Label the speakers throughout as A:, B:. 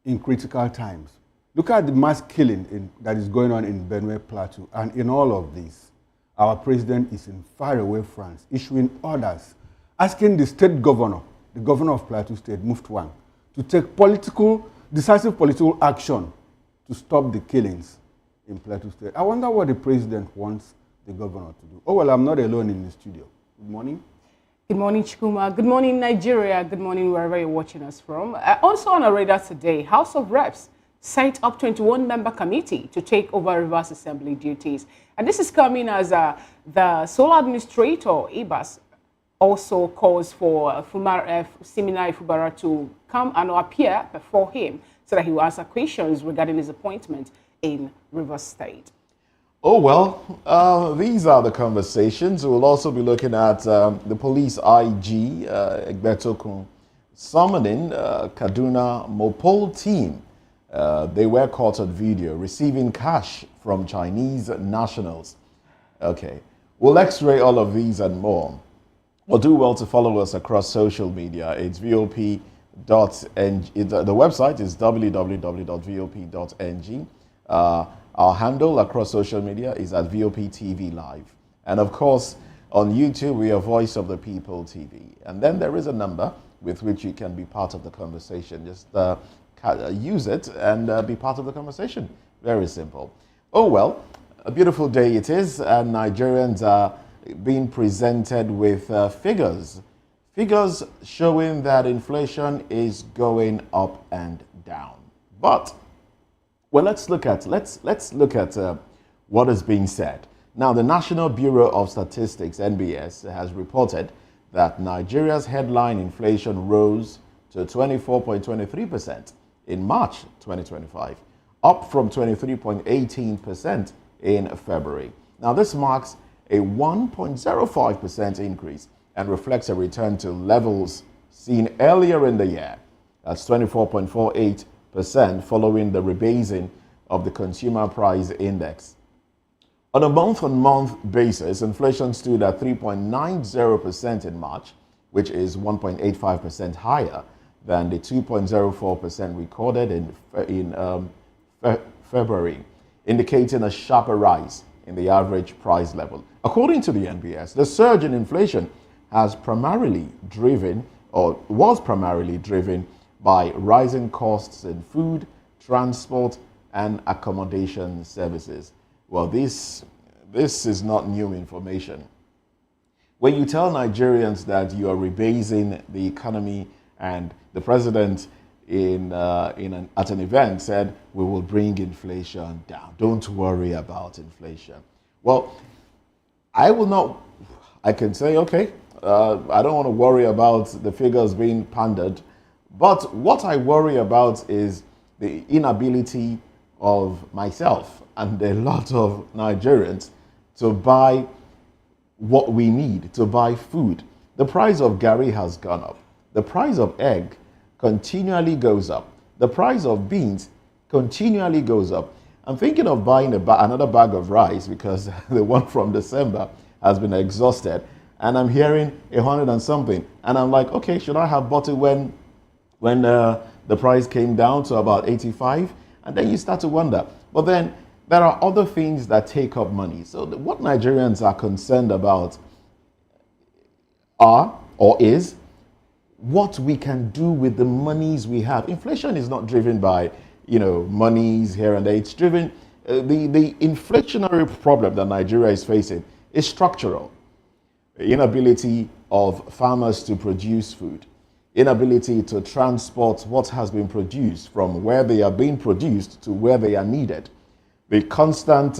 A: in critical times. Look at the mass killing that is going on in Benue Plateau. And in all of this, our president is in faraway France, issuing orders, asking the state governor, the governor of Plateau State, Muftwang, to take decisive political action to stop the killings in Plateau State. I wonder what the president wants the governor to do. Oh, well, I'm not alone in the studio. Good morning.
B: Good morning, Chikuma. Good morning, Nigeria. Good morning, wherever you're watching us from. Also on our radar today, House of Reps set up 21-member committee to take over Rivers Assembly duties. And this is coming as the sole administrator, Ibas, also calls for Siminai Fubara to come and appear before him so that he will answer questions regarding his appointment in Rivers State.
C: Oh, well, these are the conversations. We'll also be looking at the police IG, Egbetokun, summoning Kaduna Mopol team. They were caught on video receiving cash from Chinese nationals. Okay, we'll x-ray all of these and more. Well, do well to follow us across social media. It's VOP.ng. The website is www.vop.ng. Our handle across social media is at VOP TV Live. And of course, on YouTube, we are Voice of the People TV. And then there is a number with which you can be part of the conversation. Just use it and be part of the conversation. Very simple. Oh, well, a beautiful day it is, and Nigerians are being presented with figures showing that inflation is going up and down. But well, let's look at what is being said. Now, the National Bureau of Statistics (NBS) has reported that Nigeria's headline inflation rose to 24.23% in March 2025, up from 23.18% in February. Now, this marks a 1.05% increase and reflects a return to levels seen earlier in the year. That's 24.48% following the rebasing of the Consumer Price Index. On a month-on-month basis, inflation stood at 3.90% in March, which is 1.85% higher than the 2.04% recorded in February, indicating a sharper rise in the average price level. According to the NBS, the surge in inflation was primarily driven by rising costs in food, transport, and accommodation services. Well, this is not new information. When you tell Nigerians that you are rebasing the economy, and the president at an event said, we will bring inflation down. Don't worry about inflation. Well, I can say, okay, I don't want to worry about the figures being pandered, but what I worry about is the inability of myself and a lot of Nigerians to buy what we need, to buy food. The price of garri has gone up. The price of egg continually goes up. The price of beans continually goes up. I'm thinking of buying another bag of rice because the one from December has been exhausted, and I'm hearing 100 and something, and I'm like, okay, should I have bought it when the price came down to about 85? And then you start to wonder. But then there are other things that take up money. So what Nigerians are concerned about is what we can do with the monies we have. Inflation is not driven by, monies here and there. It's driven, the inflationary problem that Nigeria is facing is structural. The inability of farmers to produce food, inability to transport what has been produced from where they are being produced to where they are needed, the constant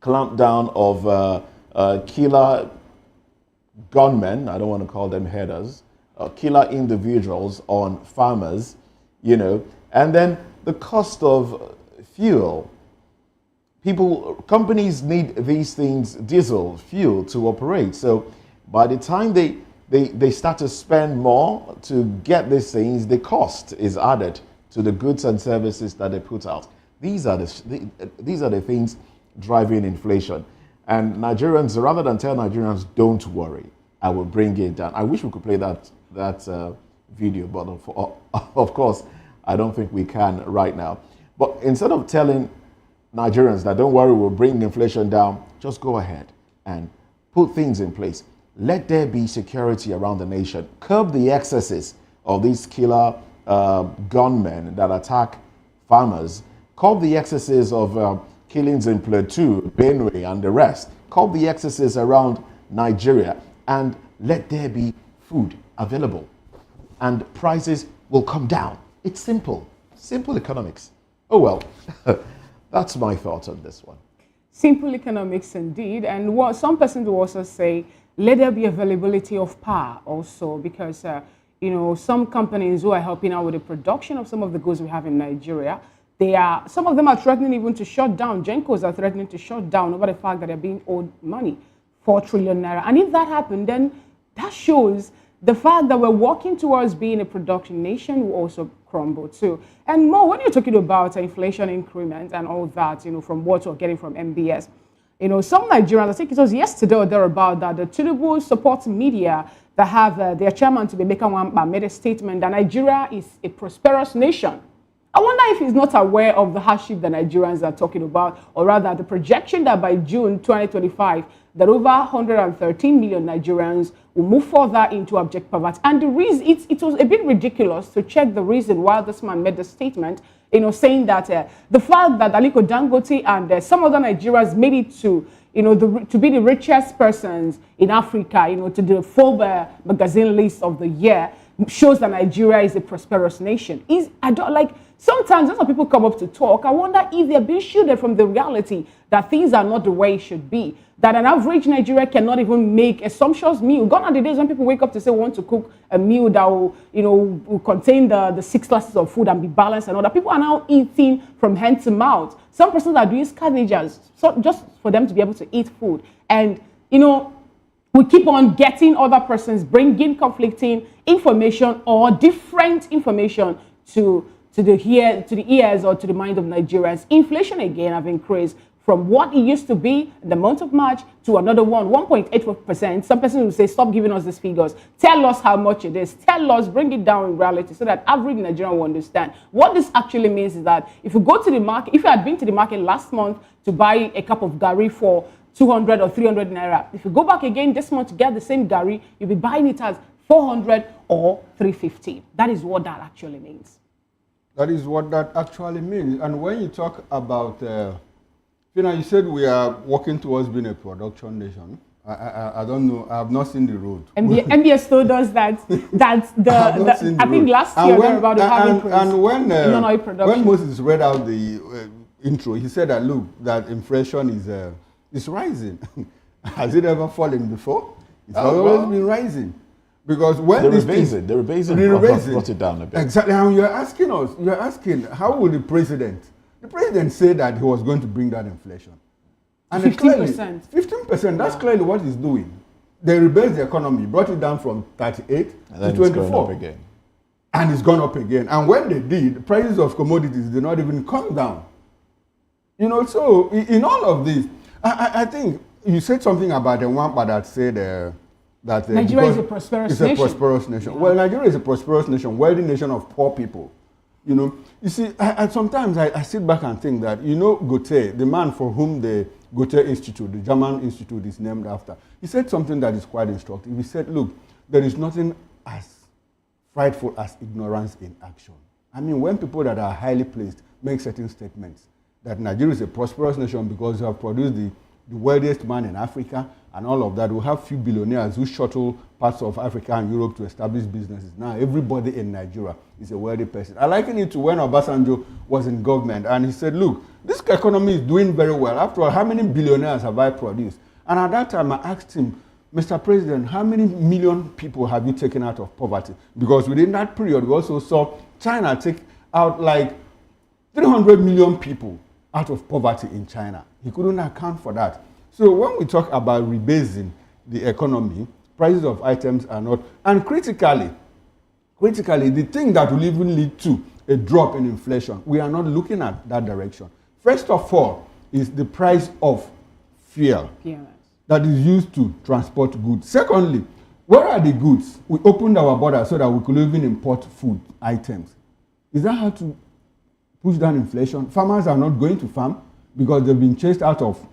C: clampdown of killer gunmen, I don't want to call them headers, killer individuals on farmers, and then the cost of fuel. Companies need these things, diesel, fuel, to operate. So by the time they start to spend more to get these things, the cost is added to the goods and services that they put out. These are the things driving inflation. And Nigerians, rather than tell Nigerians, don't worry, I will bring it down. I wish we could play that video, but of course, I don't think we can right now. But instead of telling Nigerians that don't worry, we'll bring inflation down, just go ahead and put things in place. Let there be security around the nation. Curb the excesses of these killer gunmen that attack farmers. Curb the excesses of killings in Plateau, Benue, and the rest. Curb the excesses around Nigeria, and let there be food available. And prices will come down. It's simple. Simple economics. Oh well, that's my thoughts on this one.
B: Simple economics indeed. And what some persons will also say, let there be availability of power also, because you know, some companies who are helping out with the production of some of the goods we have in Nigeria, some of them are threatening even to shut down. Gencos are threatening to shut down over the fact that they're being owed money, 4 trillion naira. And if that happened, then that shows the fact that we're working towards being a production nation will also crumble too. And more, when you're talking about inflation increment and all that, you know, from what we're getting from MBS, you know, some Nigerians, I think it was yesterday or thereabout, that the Tinubu support media that have their chairman to be Meka Wamba made a statement that Nigeria is a prosperous nation. I wonder if he's not aware of the hardship that Nigerians are talking about, or rather the projection that by June 2025, that over 113 million Nigerians will move further into abject poverty. And the reason, it was a bit ridiculous to check the reason why this man made the statement, you know, saying that the fact that Aliko Dangote and some other Nigerians made it to, you know, to be the richest persons in Africa, you know, to the Forbes magazine list of the year, shows that Nigeria is a prosperous nation. I don't like, sometimes when some people come up to talk, I wonder if they're being shielded from the reality that things are not the way it should be. That an average Nigerian cannot even make a sumptuous meal. Gone are the days when people wake up to say want to cook a meal that will, you know, will contain the 6 classes of food and be balanced and all that. People are now eating from hand to mouth. Some persons are doing scavengers so just for them to be able to eat food. And, you know, we keep on getting other persons bringing conflicting information or different information to the ears or to the mind of Nigerians. Inflation again have increased from what it used to be in the month of March to another one, 1.84%. Some persons will say, stop giving us these figures. Tell us how much it is. Tell us, bring it down in reality so that average Nigerian will understand. What this actually means is that if you go to the market, if you had been to the market last month to buy a cup of Gari for 200 or 300 naira, if you go back again this month to get the same Gari, you'll be buying it as 400 or 350. That is what that actually means.
A: That is what that actually means. And when you talk about, you said we are working towards being a production nation. I don't know. I have not seen the road.
B: MBS told us that I think last year they were about to have increase
A: and when
B: oil production.
A: When Moses read out the intro, he said that look, that inflation is rising. Has it ever fallen before? It's always been rising. Because when
C: the rebasing brought it down a bit.
A: Exactly. And you're asking, how will the president say that he was going to bring down inflation? And
B: 15%.
A: 15%, that's clearly what he's doing. They rebased the economy, brought it down from 38 to 24. It's gone up again. And it's gone up again. And when they did, prices of commodities did not even come down. You know, so in all of this, I think you said something about the one that said that
B: Nigeria is a prosperous nation.
A: It's a prosperous nation. Yeah. Well, Nigeria is a prosperous nation, wealthy nation of poor people. You know, you see, sometimes I sit back and think that, you know, Goethe, the man for whom the Goethe Institute, the German institute, is named after, he said something that is quite instructive. He said, look, there is nothing as frightful as ignorance in action. I mean, when people that are highly placed make certain statements, that Nigeria is a prosperous nation because they have produced the wealthiest man in Africa and all of that. We have few billionaires who shuttle parts of Africa and Europe to establish businesses. Now everybody in Nigeria is a wealthy person. I liken it to when Obasanjo was in government and he said, look, this economy is doing very well. After all, how many billionaires have I produced? And at that time I asked him, Mr. President, how many million people have you taken out of poverty? Because within that period, we also saw China take out like 300 million people out of poverty in China. He couldn't account for that. So when we talk about rebasing the economy, prices of items are not, and critically, the thing that will even lead to a drop in inflation, we are not looking at that direction. First of all is the price of fuel that is used to transport goods. Secondly, where are the goods? We opened our borders so that we could even import food items. Is that how to push down inflation? Farmers are not going to farm because they've been chased out of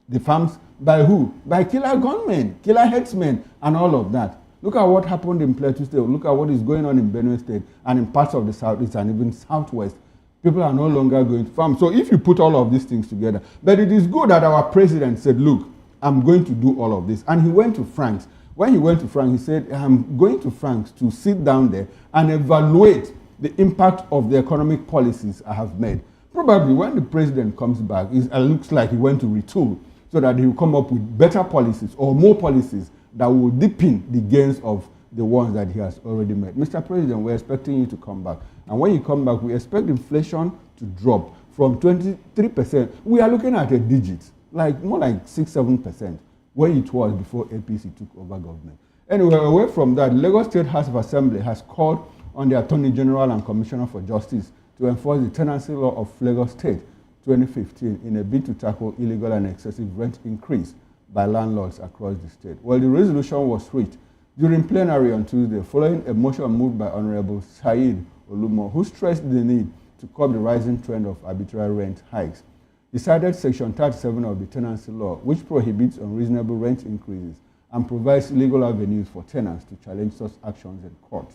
A: the farms by who? By killer gunmen, killer headsmen, and all of that. Look at what happened in Plateau State. Look at what is going on in Benue State and in parts of the southeast and even southwest. People are no longer going to farm. So if you put all of these things together, but it is good that our president said, look, I'm going to do all of this. And he went to France. When he went to France, he said, I'm going to France to sit down there and evaluate the impact of the economic policies I have made. Probably when the president comes back, it looks like he went to retool so that he will come up with better policies or more policies that will deepen the gains of the ones that he has already made. Mr. President, we're expecting you to come back. And when you come back, we expect inflation to drop from 23%. We are looking at a digit, like more like 6-7%, where it was before APC took over government. Anyway, away from that, Lagos State House of Assembly has called on the Attorney General and Commissioner for Justice to enforce the tenancy law of Lagos State 2015 in a bid to tackle illegal and excessive rent increase by landlords across the state. Well, the resolution was reached during plenary on Tuesday following a motion moved by Honorable Said Olumo, who stressed the need to curb the rising trend of arbitrary rent hikes. He cited Section 37 of the Tenancy Law, which prohibits unreasonable rent increases and provides legal avenues for tenants to challenge such actions in court.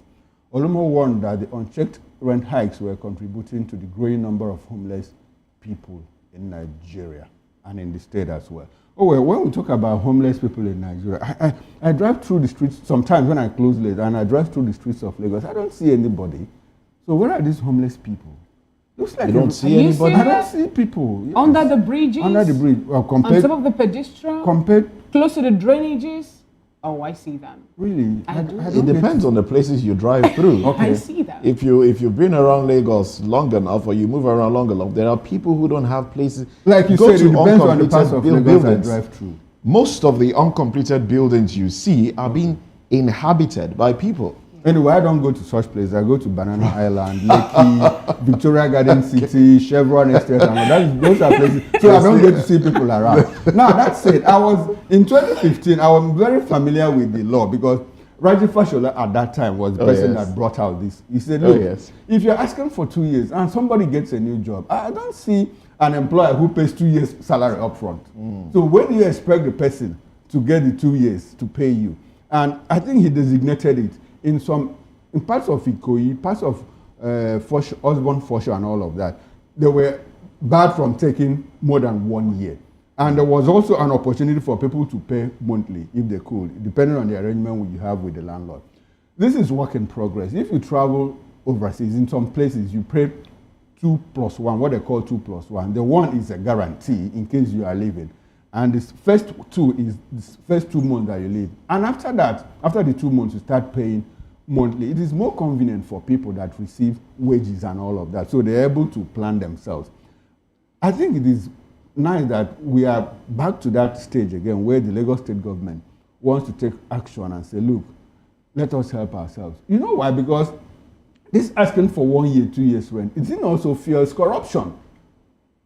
A: Olumo warned that the unchecked rent hikes were contributing to the growing number of homeless people in Nigeria and in the state as well. Oh, well, when we talk about homeless people in Nigeria, I drive through the streets sometimes when I close late and I drive through the streets of Lagos. I don't see anybody. So where are these homeless people? Looks like
C: you don't see anybody.
A: I don't see people. Yes.
B: Under the bridges?
A: Under the bridge. Well,
B: on top of the pedestrian? Close to the drainages? Oh, I see them.
A: Really?
C: It depends on the places you drive through.
B: Okay. I see them.
C: If you've been around Lagos long enough or you move around long enough, there are people who don't have places.
A: Like you said, it depends on the parts of Lagos I drive through.
C: Most of the uncompleted buildings you see are being inhabited by people.
A: Anyway, I don't go to such places. I go to Banana Island, Lekki, Victoria Garden City, Chevron Estate, and those are places. So I don't get to see people around. Now, that's it. In 2015, I was very familiar with the law because Raji Fashola at that time was the person that brought out this. He said, look, if you're asking for 2 years and somebody gets a new job, I don't see an employer who pays 2 years salary up front. So when do you expect the person to get the 2 years to pay you? And I think he designated it in parts of Ikoyi, parts of Osborne Fosho and all of that. They were barred from taking more than 1 year. And there was also an opportunity for people to pay monthly if they could, depending on the arrangement you have with the landlord. This is work in progress. If you travel overseas, in some places you pay 2+1, what they call 2+1. The one is a guarantee in case you are leaving. And this first 2 is the first 2 months that you leave. And after that, after the 2 months, you start paying monthly. It is more convenient for people that receive wages and all of that. So they're able to plan themselves. I think it is nice that we are back to that stage again where the Lagos state government wants to take action and say, look, let us help ourselves. You know why? Because this asking for 1 year, 2 years rent, it also fuels corruption.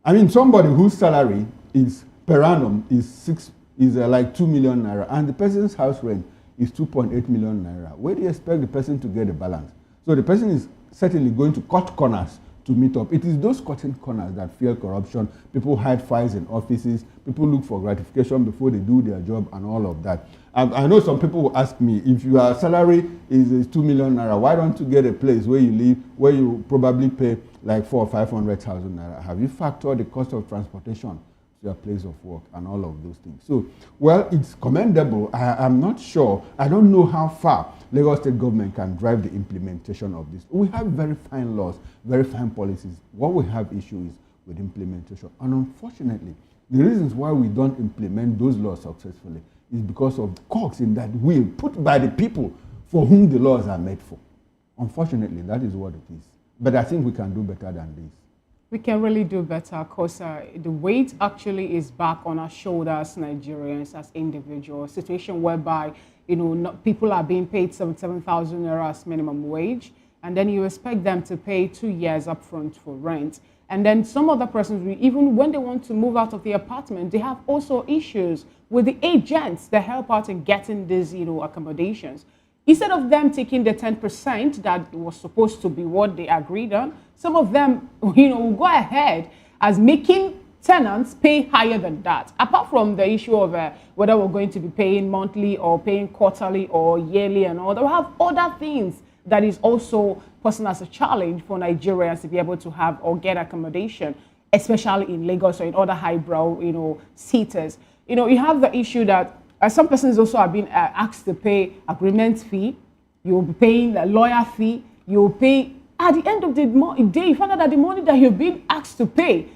A: I mean, somebody whose salary is per annum is like 2 million naira, and the person's house rent is 2.8 million naira. Where do you expect the person to get a balance? So the person is certainly going to cut corners to meet up. It is those cutting corners that fuel corruption. People hide files in offices. People look for gratification before they do their job and all of that. I know some people will ask me, if your salary is 2 million naira, why don't you get a place where you live, where you probably pay like 400,000 or 500,000 naira? Have you factored the cost of transportation to your place of work and all of those things? So, well, it's commendable. I'm not sure. I don't know how far Lagos state government can drive the implementation of this. We have very fine laws, very fine policies. What we have issue is with implementation. And unfortunately, the reasons why we don't implement those laws successfully is because of cogs in that wheel put by the people for whom the laws are made for. Unfortunately, that is what it is. But I think we can do better than this.
B: We can really do better because the weight actually is back on our shoulders, Nigerians, as individuals. Situation whereby, people are being paid 77,000 naira as minimum wage, and then you expect them to pay 2 years upfront for rent. And then some other persons, even when they want to move out of the apartment, they have also issues with the agents that help out in getting these, accommodations. Instead of them taking the 10% that was supposed to be what they agreed on, some of them, will go ahead as making tenants pay higher than that. Apart from the issue of whether we're going to be paying monthly or paying quarterly or yearly and all, we have other things that is also posing as a challenge for Nigerians to be able to have or get accommodation, especially in Lagos or in other highbrow, cities. You have the issue that some persons also are being asked to pay agreement fee. You'll be paying a lawyer fee. You'll pay, at the end of the day, you find out that the money that you've been asked to pay,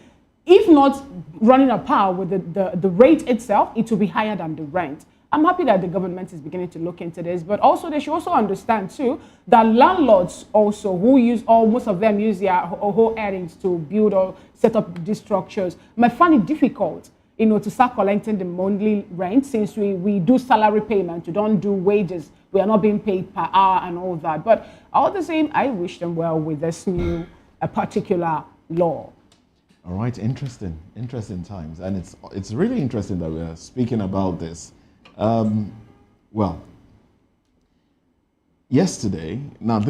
B: if not running a par with the rate itself, it will be higher than the rent. I'm happy that the government is beginning to look into this, but also they should also understand too that landlords also most of them use their whole earnings to build or set up these structures might find it difficult, to start collecting the monthly rent, since we do salary payment, we don't do wages, we are not being paid per hour and all that. But all the same, I wish them well with this new particular law.
C: All right, interesting times, and it's really interesting that we're speaking about this. Well, yesterday, now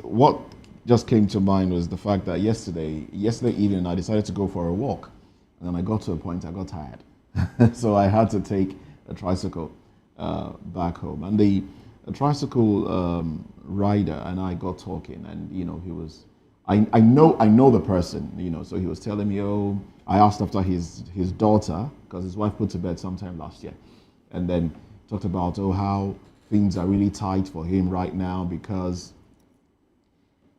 C: what just came to mind was the fact that yesterday evening I decided to go for a walk, and then I got to a point I got tired, so I had to take a tricycle back home, and the tricycle rider and I got talking, and he was. I know the person, so he was telling me, I asked after his daughter, because his wife put to bed sometime last year, and then talked about, how things are really tight for him right now because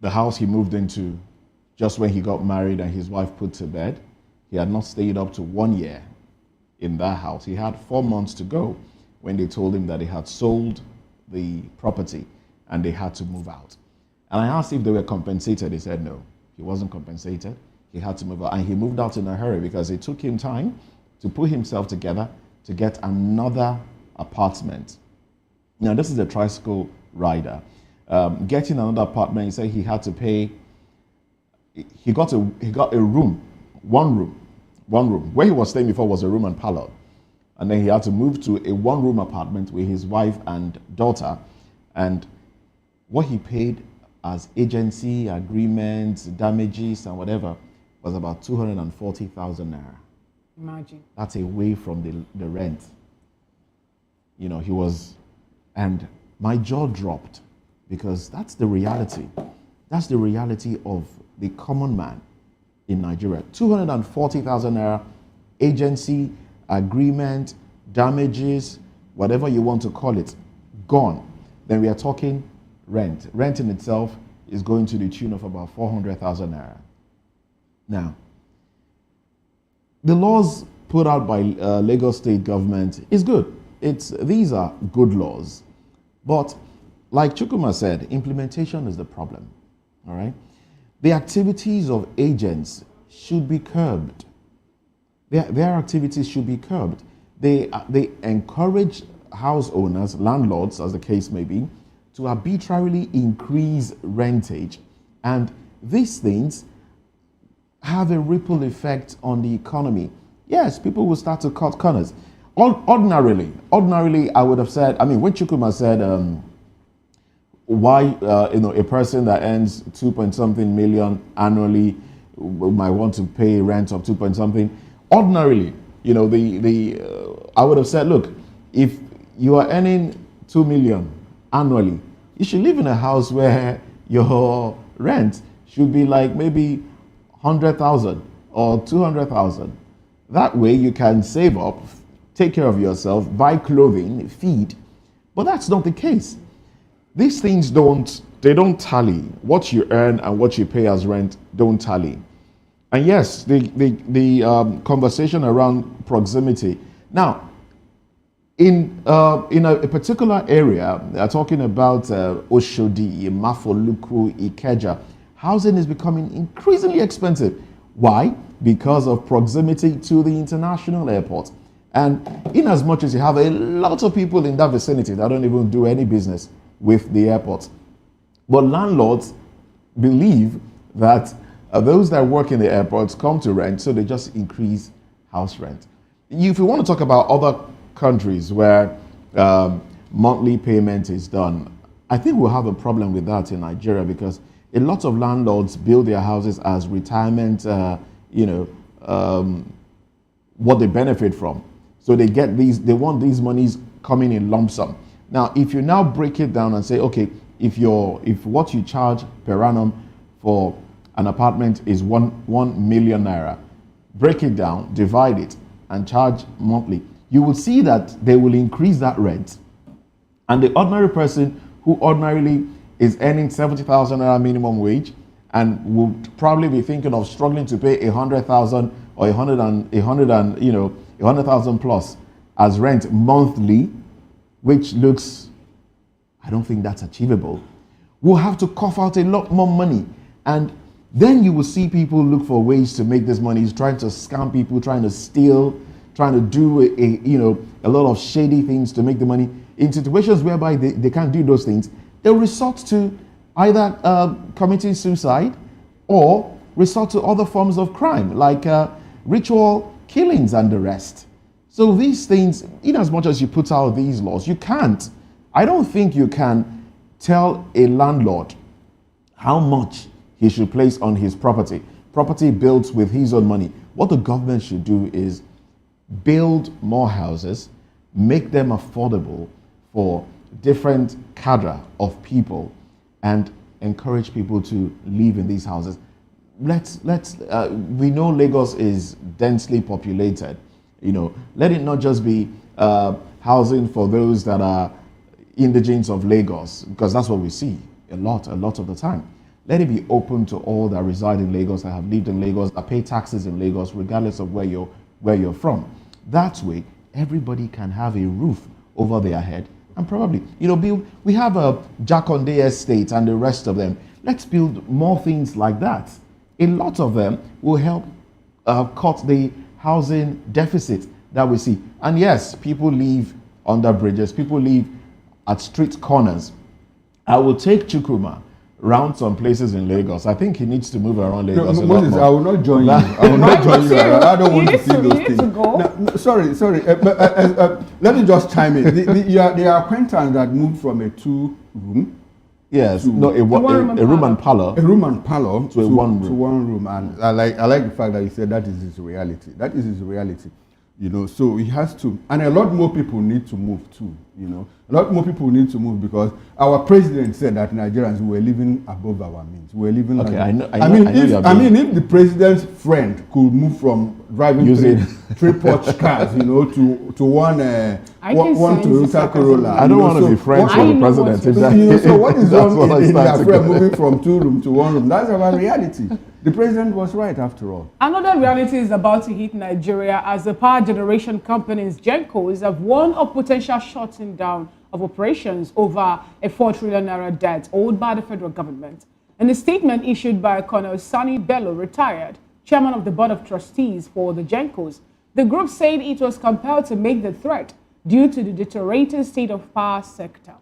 C: the house he moved into just when he got married and his wife put to bed, he had not stayed up to 1 year in that house. He had 4 months to go when they told him that they had sold the property and they had to move out. And I asked if they were compensated. He said no, he wasn't compensated. He had to move out, and he moved out in a hurry because it took him time to put himself together to get another apartment. Now, this is a tricycle rider. Getting another apartment, he said he had to pay. He got a room, one room. Where he was staying before was a room and parlor, and then he had to move to a one-room apartment with his wife and daughter, and what he paid as agency agreements, damages, and whatever was about 240,000 naira.
B: Imagine.
C: That's away from the rent. He was, and my jaw dropped because that's the reality. That's the reality of the common man in Nigeria. 240,000 naira, agency, agreement, damages, whatever you want to call it, gone. Then we are talking rent. Rent in itself is going to the tune of about 400,000 naira. Now, the laws put out by Lagos state government is good. These are good laws. But like Chukuma said, implementation is the problem. All right? The activities of agents should be curbed. Their activities should be curbed. They encourage house owners, landlords, as the case may be, to arbitrarily increase rentage. And these things have a ripple effect on the economy. Yes, people will start to cut corners. Ordinarily, I would have said, when Chukuma said, why a person that earns 2-point-something million annually might want to pay rent of 2-point-something, ordinarily, I would have said, look, if you are earning 2 million annually, you should live in a house where your rent should be like maybe 100,000 or 200,000. That way you can save up, take care of yourself, buy clothing, feed. But that's not the case. These things don't tally. What you earn and what you pay as rent don't tally. And yes, the conversation around proximity. Now, in a particular area, talking about Oshodi, Mafoluku, Ikeja, housing is becoming increasingly expensive. Why? Because of proximity to the international airport. And in as much as you have a lot of people in that vicinity that don't even do any business with the airport. But landlords believe that those that work in the airports come to rent, so they just increase house rent. If you want to talk about other countries where monthly payment is done, I think we'll have a problem with that in Nigeria because a lot of landlords build their houses as retirement, what they benefit from. So they want these monies coming in lump sum. Now, if you now break it down and say, okay, if what you charge per annum for an apartment is 1 million naira, break it down, divide it, and charge monthly, you will see that they will increase that rent. And the ordinary person who ordinarily is earning 70,000 naira minimum wage and would probably be thinking of struggling to pay 100,000 or 100,000 plus as rent monthly, which looks, I don't think that's achievable, will have to cough out a lot more money. And then you will see people look for ways to make this money, trying to scam people, trying to steal, trying to do a lot of shady things to make the money. In situations whereby they can't do those things, they'll resort to either committing suicide or resort to other forms of crime, like ritual killings and the rest. So these things, in as much as you put out these laws, I don't think you can tell a landlord how much he should place on his property built with his own money. What the government should do is build more houses, make them affordable for different cadre of people, and encourage people to live in these houses. We know Lagos is densely populated. Let it not just be housing for those that are indigenes of Lagos, because that's what we see a lot of the time. Let it be open to all that reside in Lagos, that have lived in Lagos, that pay taxes in Lagos, regardless of where you're from. That way, everybody can have a roof over their head, and probably, we have a Jakonde estate and the rest of them. Let's build more things like that. A lot of them will help cut the housing deficit that we see. And yes, people live under bridges, people live at street corners. I will take Chukwuma round some places in Lagos. I think he needs to move around Lagos a lot more.
A: I will not join you. I will not join you. I don't want to see those things. No, sorry. Let me just chime in. The acquaintance that moved from a 2-room.
C: Yes, a room and parlor.
A: A room and parlor
C: to 1 room.
A: To 1 room, and I like the fact that you said that is his reality. That is his reality. So he has to, and a lot more people need to move too. A lot more people need to move because our president said that Nigerians were living above our means. We're living. Okay, I mean, if the president's friend could move from driving three Porsche cars, to one Toyota Corolla.
C: I don't want to be friends with the president.
A: So what is wrong in their friend moving from 2 room to 1 room? That's our reality. The president was right after all.
B: Another reality is about to hit Nigeria as the power generation companies, Gencos, have warned of potential shutting down of operations over a 4 trillion naira debt owed by the federal government. In a statement issued by Colonel Sani Bello, retired, chairman of the board of trustees for the Gencos, the group said it was compelled to make the threat due to the deteriorating state of power sector.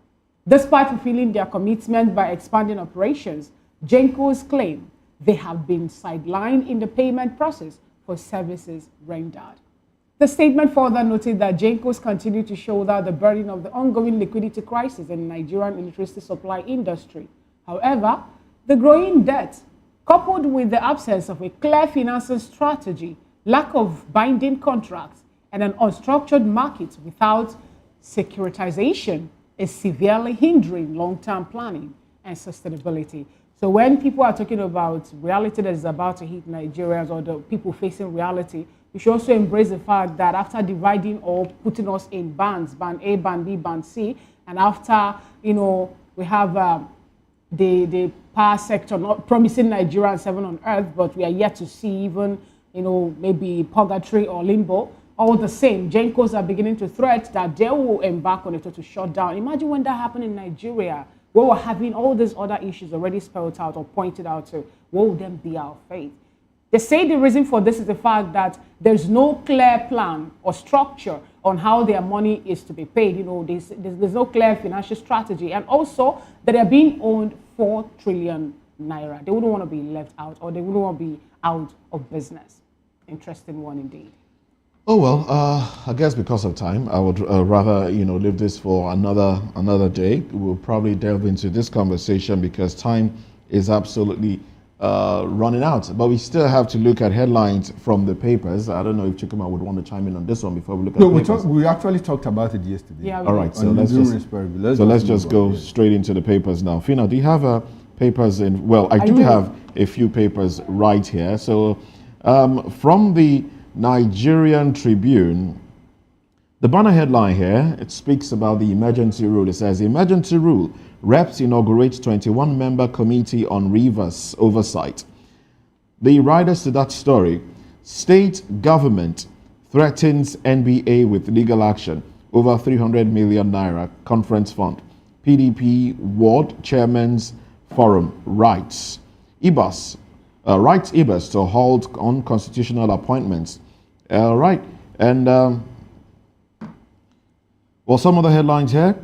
B: Despite fulfilling their commitment by expanding operations, Gencos claim they have been sidelined in the payment process for services rendered. The statement further noted that Gencos continue to shoulder the burden of the ongoing liquidity crisis in the Nigerian electricity supply industry. However, the growing debt, coupled with the absence of a clear financing strategy, lack of binding contracts, and an unstructured market without securitization, is severely hindering long-term planning and sustainability. So when people are talking about reality that is about to hit Nigerians or the people facing reality, we should also embrace the fact that after dividing or putting us in bands, band A, band B, band C, and after, we have the power sector not promising Nigerians heaven on earth, but we are yet to see even, maybe purgatory or limbo. All the same, Gencos are beginning to threat that they will embark on a total shutdown. Imagine when that happened in Nigeria, where we're having all these other issues already spelled out or pointed out to. What would then be our fate? They say the reason for this is the fact that there's no clear plan or structure on how their money is to be paid. There's no clear financial strategy. And also that they're being owned 4 trillion naira. They wouldn't want to be left out, or they wouldn't want to be out of business. Interesting one indeed.
C: Oh well, I guess because of time, I would rather leave this for another day. We'll probably delve into this conversation because time is absolutely running out. But we still have to look at headlines from the papers. I don't know if Chikuma would want to chime in on this one before we look at.
A: No,
C: the papers.
A: we actually talked about it yesterday.
B: Yeah.
C: All right, so let's just go straight into the papers now. Fina, do you have papers in? Well, I do have a few papers right here. So from the Nigerian Tribune, the banner headline here, it speaks about the emergency rule. It says, emergency rule, reps inaugurates 21-member committee on rivers oversight. The riders to that story, state government threatens NBA with legal action, over 300 million naira conference fund. PDP ward chairman's forum writes Ibas to halt unconstitutional appointments. Right, and some of the headlines here.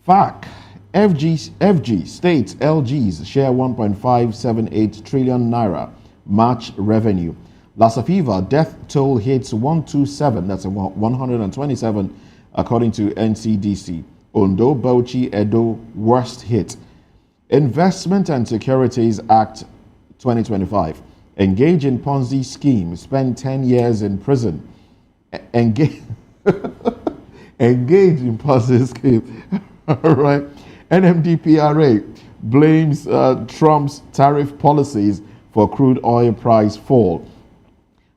C: FG states LGs share 1.578 trillion naira March revenue. Lassa fever death toll hits 127, that's 127 according to NCDC. Ondo, Bauchi, Edo, worst hit. Investment and Securities Act 2025. Engage in Ponzi scheme, spend 10 years in prison. Engage in Ponzi scheme. All right. NMDPRA blames Trump's tariff policies for crude oil price fall.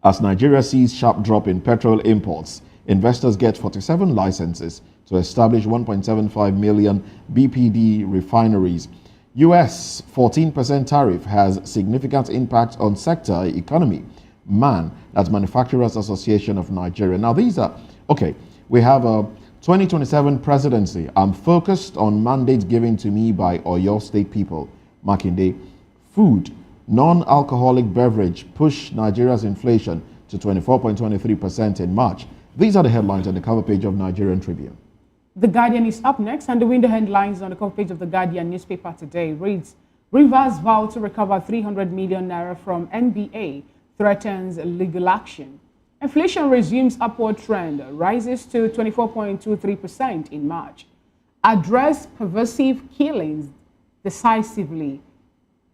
C: As Nigeria sees sharp drop in petrol imports, investors get 47 licenses to establish 1.75 million BPD refineries. US 14% tariff has significant impact on sector economy. MAN, that's Manufacturers Association of Nigeria. Now these are, okay, we have a 2027 presidency. I'm focused on mandates given to me by Oyo State people. Makinde. Food, non-alcoholic beverage push Nigeria's inflation to 24.23% in March. These are the headlines on the cover page of Nigerian Tribune.
B: The Guardian is up next, and the window headlines on the cover page of the Guardian newspaper today reads, Rivers vow to recover 300 million naira from NBA, threatens legal action. Inflation resumes upward trend, rises to 24.23% in March. Address pervasive killings decisively,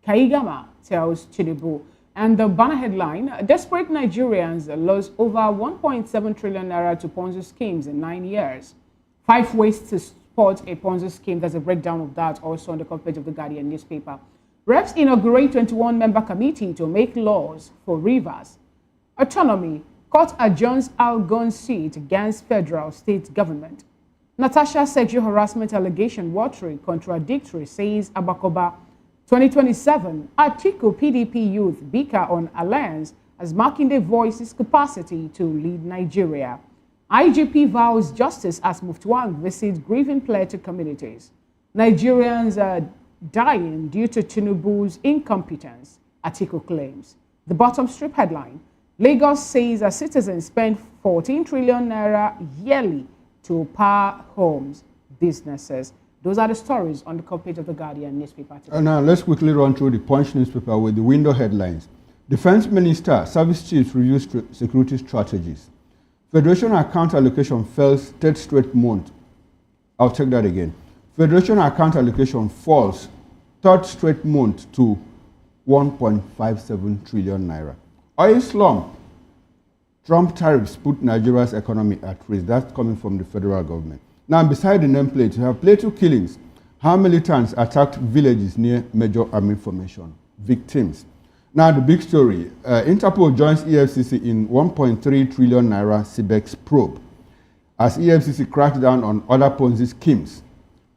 B: Kaigama tells Tinubu. And the banner headline, desperate Nigerians lose over 1.7 trillion naira to Ponzi schemes in 9 years. 5 ways to spot a Ponzi scheme. There's a breakdown of that also on the cover page of the Guardian newspaper. Reps inaugurate 21-member committee to make laws for rivers. Autonomy. Court adjourns Algon seat against federal state government. Natasha sexual harassment allegation watery contradictory, says Abakoba. 2027, Atiku PDP youth bicker on alliance as Makinde voices capacity to lead Nigeria. IGP vows justice as Muftuang visits grieving Plateau communities. Nigerians are dying due to Tinubu's incompetence, Atiku claims. The bottom strip headline, Lagos says a citizens spend 14 trillion naira yearly to power homes, businesses. Those are the stories on the cover page of the Guardian newspaper today.
A: Now let's quickly run through the Punch newspaper with the window headlines. Defense Minister, Service Chiefs review security strategies. Federation account allocation falls third straight month. I'll check that again. Federation account allocation falls third straight month to 1.57 trillion naira. Oil slump. Trump tariffs put Nigeria's economy at risk. That's coming from the federal government. Now, beside the nameplate, you have Plateau killings. How militants attacked villages near major army formation. Victims. Now, the big story. Interpol joins EFCC in 1.3 trillion naira CBEX probe. As EFCC cracks down on other Ponzi schemes,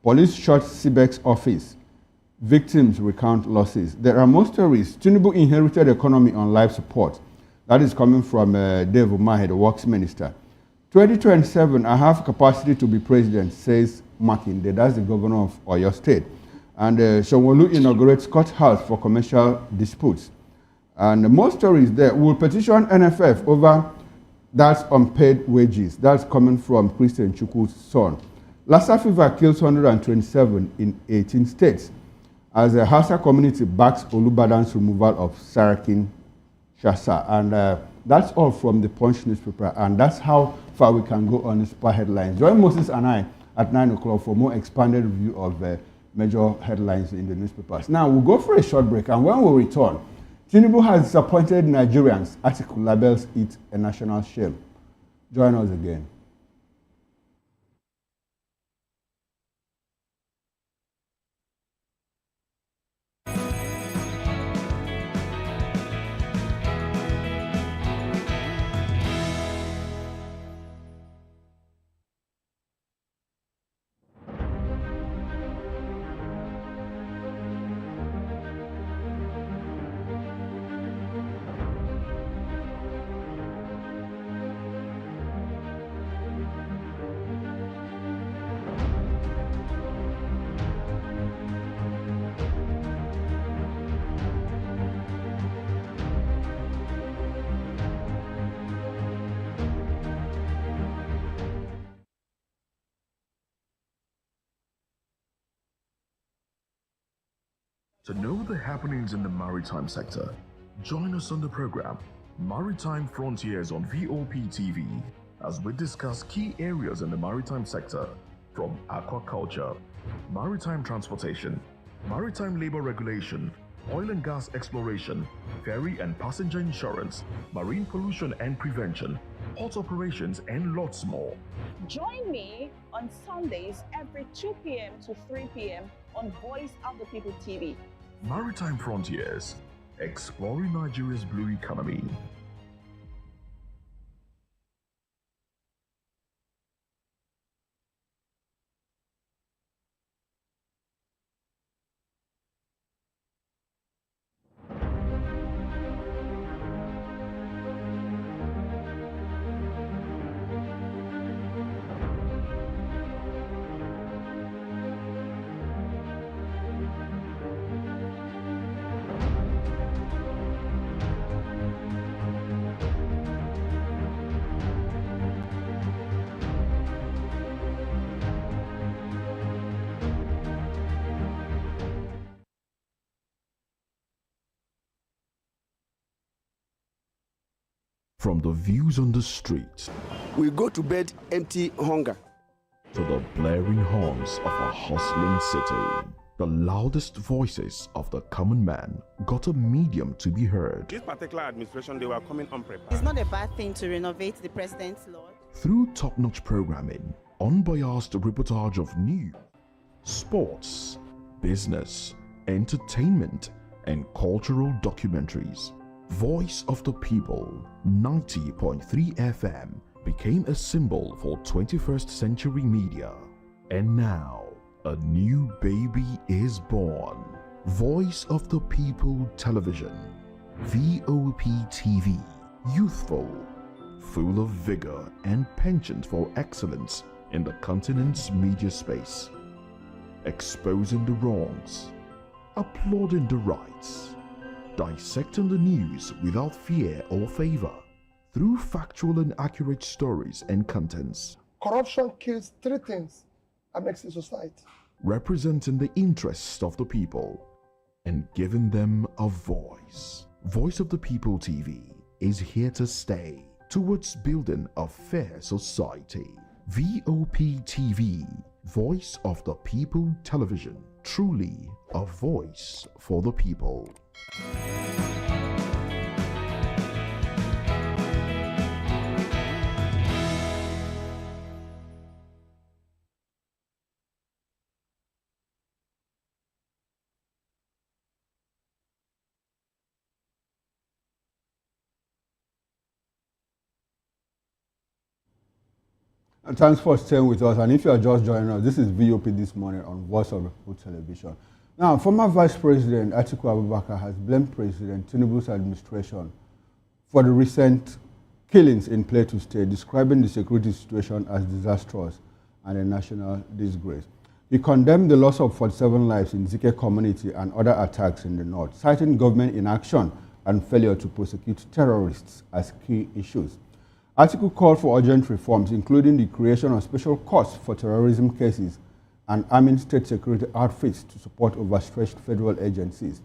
A: police shot CBEX office. Victims recount losses. There are more stories. Tinubu inherited economy on life support. That is coming from Dave Umahe, the works minister. 2027, I have capacity to be president, says Makinde. That's the governor of Oyo State. And Shawolu inaugurates courthouse for commercial disputes. And more stories there. Will petition NFF over that's unpaid wages. That's coming from Christian Chukwu's son. Lassa fever kills 127 in 18 states. As the Hausa community backs Olubadan's removal of Sarakin Shasa. And That's all from the Punch newspaper, and that's how far we can go on the super headlines. Join Moses and I at 9 o'clock for more expanded review of major headlines in the newspapers. Now, we'll go for a short break, and when we return, Tinubu has disappointed Nigerians. Atiku labels it a national shame. Join us again.
D: To know the happenings in the maritime sector, join us on the program Maritime Frontiers on VOP TV as we discuss key areas in the maritime sector from aquaculture, maritime transportation, maritime labor regulation, oil and gas exploration, ferry and passenger insurance, marine pollution and prevention, port operations, and lots more.
E: Join me on Sundays every 2 p.m. to 3 p.m. on Voice of the People TV.
D: Maritime Frontiers, exploring Nigeria's blue economy.
F: From the views on the street
G: we go to bed empty hunger
F: to the blaring horns of a hustling city, the loudest voices of the common man got a medium to be heard.
H: This particular administration, they were coming unprepared.
I: It's not a bad thing to renovate the president's law.
F: Through top-notch programming, unbiased reportage of news, sports, business, entertainment, and cultural documentaries, Voice of the People 90.3 FM became a symbol for 21st century media. And now, a new baby is born. Voice of the People Television, VOP TV, youthful, full of vigor and penchant for excellence in the continent's media space, exposing the wrongs, applauding the rights, dissecting the news without fear or favor, through factual and accurate stories and contents.
J: Corruption kills three things and makes a society.
F: Representing the interests of the people and giving them a voice. Voice of the People TV is here to stay towards building a fair society. VOP TV, Voice of the People Television, truly a voice for the people.
A: And thanks for staying with us. And if you are just joining us, this is VOP This Morning on Voice of the People Television. Now, former Vice President Atiku Abubakar has blamed President Tinubu's administration for the recent killings in Plateau State, describing the security situation as disastrous and a national disgrace. He condemned the loss of 47 lives in Zike community and other attacks in the north, citing government inaction and failure to prosecute terrorists as key issues. Atiku called for urgent reforms, including the creation of special courts for terrorism cases and arming state security outfits to support overstretched federal agencies.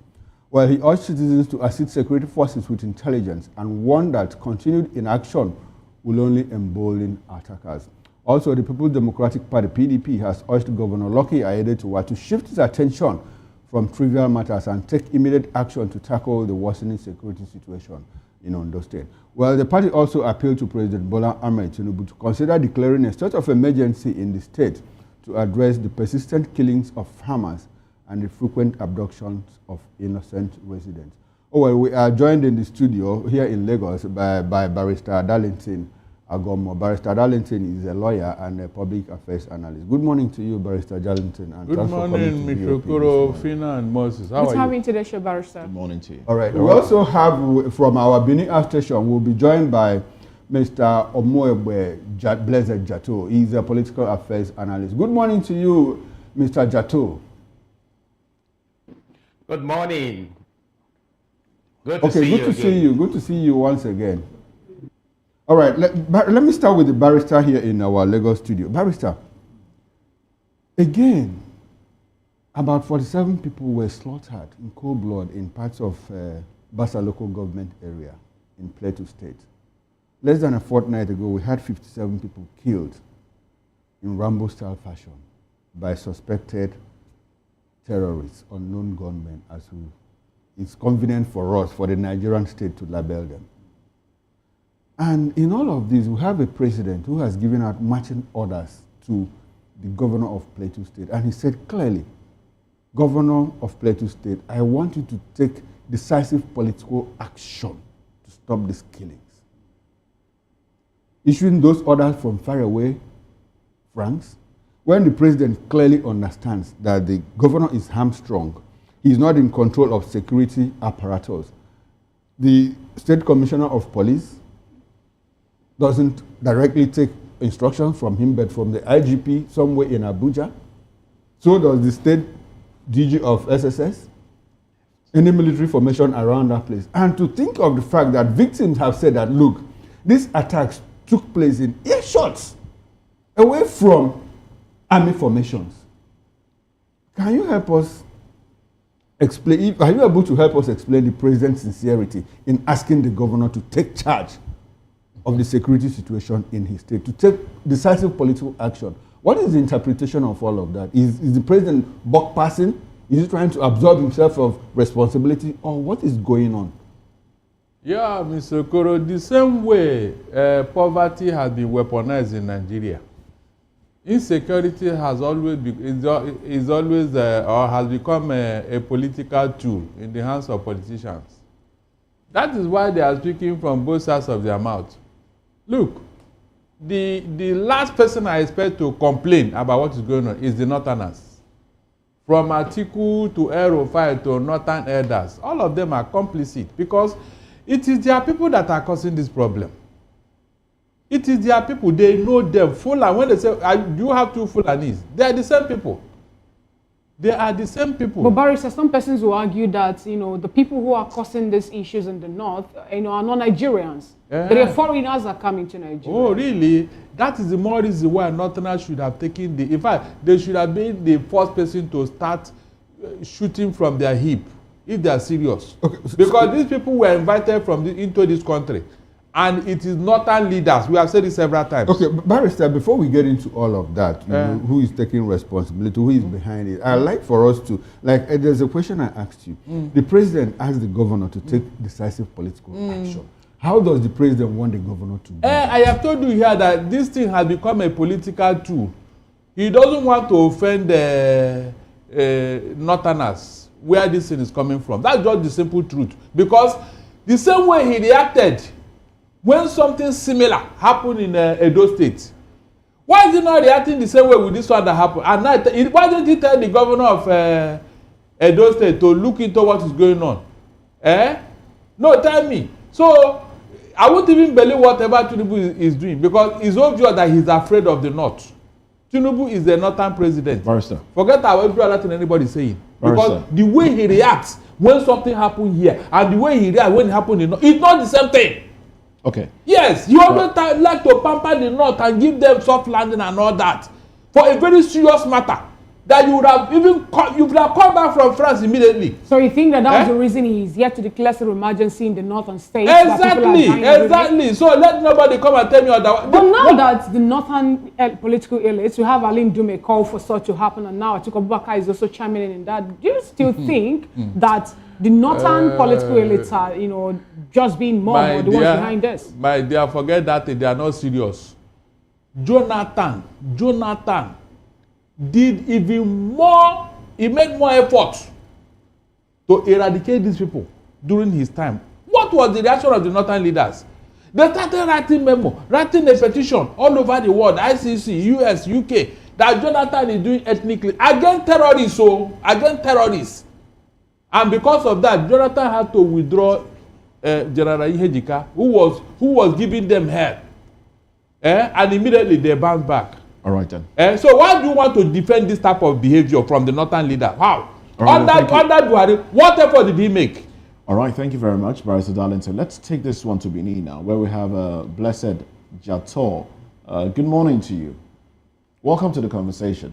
A: Well, he urged citizens to assist security forces with intelligence and warned that continued inaction will only embolden attackers. Also, the People's Democratic Party, PDP, has urged Governor Lucky Aiyedatiwa to shift his attention from trivial matters and take immediate action to tackle the worsening security situation in Ondo State. Well, the party also appealed to President Bola Ahmed Tinubu to consider declaring a state of emergency in the state to address the persistent killings of farmers and the frequent abductions of innocent residents. Oh, well, we are joined in the studio here in Lagos by Barrister Darlington Agomo. Barrister Darlington is a lawyer and a public affairs analyst. Good morning to you, Barrister Darlington. And
K: good morning, Mr. Kuro, Fina, and Moses. How are you?
B: Having today's show, Barrister.
C: Good morning to you.
A: All right. We also have from our Benin House station, we'll be joined by Mr. Omoegbe Blessed Jato. He's a political affairs analyst. Good morning to you, Mr. Jato.
L: Good morning.
A: Good to see you. Good to see you once again. All right, let me start with the barrister here in our Lagos studio. Barrister, again, about 47 people were slaughtered in cold blood in parts of Basa local government area in Plateau State. Less than a fortnight ago, we had 57 people killed in Rambo-style fashion by suspected terrorists, unknown gunmen, as it's convenient for us, for the Nigerian state to label them. And in all of this, we have a president who has given out marching orders to the governor of Plateau State. And he said clearly, Governor of Plateau State, I want you to take decisive political action to stop these killings. Issuing those orders from far away, France, when the president clearly understands that the governor is hamstrung, he is not in control of security apparatus. The State Commissioner of Police doesn't directly take instructions from him, but from the IGP somewhere in Abuja. So does the State DG of SSS, any military formation around that place. And to think of the fact that victims have said that, look, these attacks took place in earshots away from army formations. Can you help us explain, are you able to help us explain the president's sincerity in asking the governor to take charge of the security situation in his state, to take decisive political action? What is the interpretation of all of that? Is the president buck passing? Is he trying to absolve himself of responsibility? Or what is going on?
K: Yeah, Mr. Koro, the same way poverty has been weaponized in Nigeria, insecurity has always has become a political tool in the hands of politicians. That is why they are speaking from both sides of their mouth. Look, the last person I expect to complain about what is going on is the Northerners. From Atiku to El-Rufai to Northern elders, all of them are complicit because it is their people that are causing this problem. It is their people, they know them. Fulani, when they say, do you have two Fulanis? They are the same people. They are the same people.
B: But Barrister, some persons will argue that, the people who are causing these issues in the north, are not Nigerians. The foreigners are coming to Nigeria.
K: Oh, really? That is the more reason why Northerners should have taken in fact, they should have been the first person to start shooting from their hip, if they are serious. Okay. Because these people were invited into this country. And it is Northern leaders. We have said it several times.
A: Okay, Barrister, before we get into all of that, who is taking responsibility, who is behind it, I'd like for us to, there's a question I asked you. The president asked the governor to take decisive political action. How does the president want the governor to do
K: I have told you here that this thing has become a political tool. He doesn't want to offend Northerners where this thing is coming from. That's just the simple truth. Because the same way he reacted when something similar happened in Edo State, why is he not reacting the same way with this one that happened? And now, why didn't he tell the governor of Edo State to look into what is going on? No, tell me. So, I won't even believe whatever Tinubu is doing because it's obvious that he's afraid of the North. Tinubu is the Northern president.
C: Barrister.
K: Forget about every other thing anybody is saying. Because the way he reacts when something happens here and the way he reacts when it happens in the North, it's not the same thing.
C: Okay.
K: Yes, you always like to pamper the North and give them soft landing and all that for a very serious matter. that you would have even you would have come back from France immediately.
B: So you think that was the reason he's yet to declare state of emergency in the northern states?
K: Exactly. So let nobody come and tell me otherwise.
B: But now that the northern political elites, we have Aline Dume call for such to happen, and now Atiku Abubakar is also chiming in that. Do you still think that the northern political elites are, you know, just being more the ones behind this?
K: My dear, forget that they are not serious. Jonathan did even more, he made more effort to eradicate these people during his time. What was the reaction of the northern leaders? They started writing memo, writing a petition all over the world, ICC, US, UK, that Jonathan is doing ethnically against terrorists, against terrorists. And because of that, Jonathan had to withdraw General Ihejika, who was giving them help. And immediately they bounced back.
C: All right then.
K: So why do you want to defend this type of behavior from the northern leader? How?
C: Right,
K: under Buhari, what effort did he make?
C: All right, thank you very much, Barrister Darlington. Let's take this one to Benin now, where we have Blessed Jator. Good morning to you. Welcome to the conversation.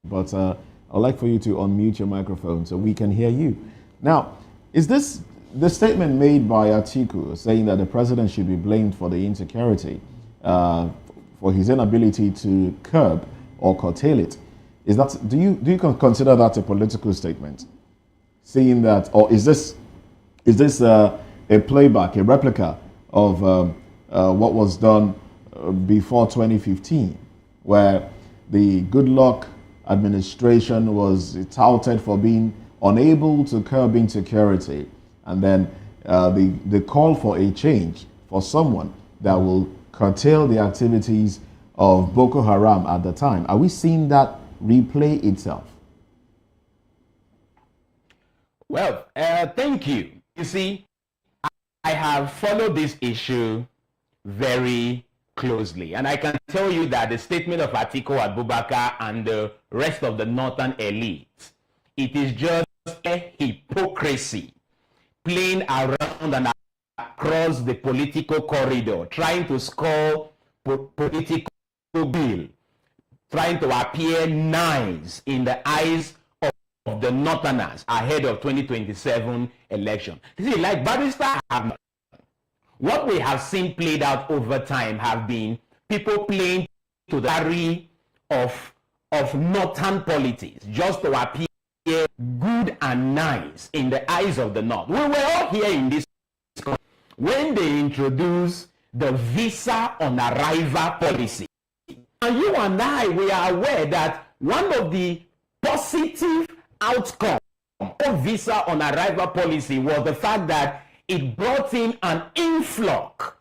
C: But I'd like for you to unmute your microphone so we can hear you. Now, is this the statement made by Atiku saying that the president should be blamed for the insecurity, for his inability to curb or curtail it? Is that, do you consider that a political statement? Seeing that, or is this a playback, a replica of what was done before 2015, where the Goodluck administration was touted for being unable to curb insecurity, and then the call for a change for someone that will curtail the activities of Boko Haram at the time? Are we seeing that replay itself?
L: Well, thank you. You see, I have followed this issue very closely, and I can tell you that the statement of Atiku Abubakar and the rest of the northern elites, it is just a hypocrisy playing around and across the political corridor, trying to score political bill, trying to appear nice in the eyes of the northerners ahead of 2027 election. See, like Barrister have, what we have seen played out over time have been people playing to the carry of northern politics just to appear good and nice in the eyes of the north. We were all here in this when they introduced the visa on arrival policy. And you and I, we are aware that one of the positive outcomes of visa on arrival policy was the fact that it brought in an influx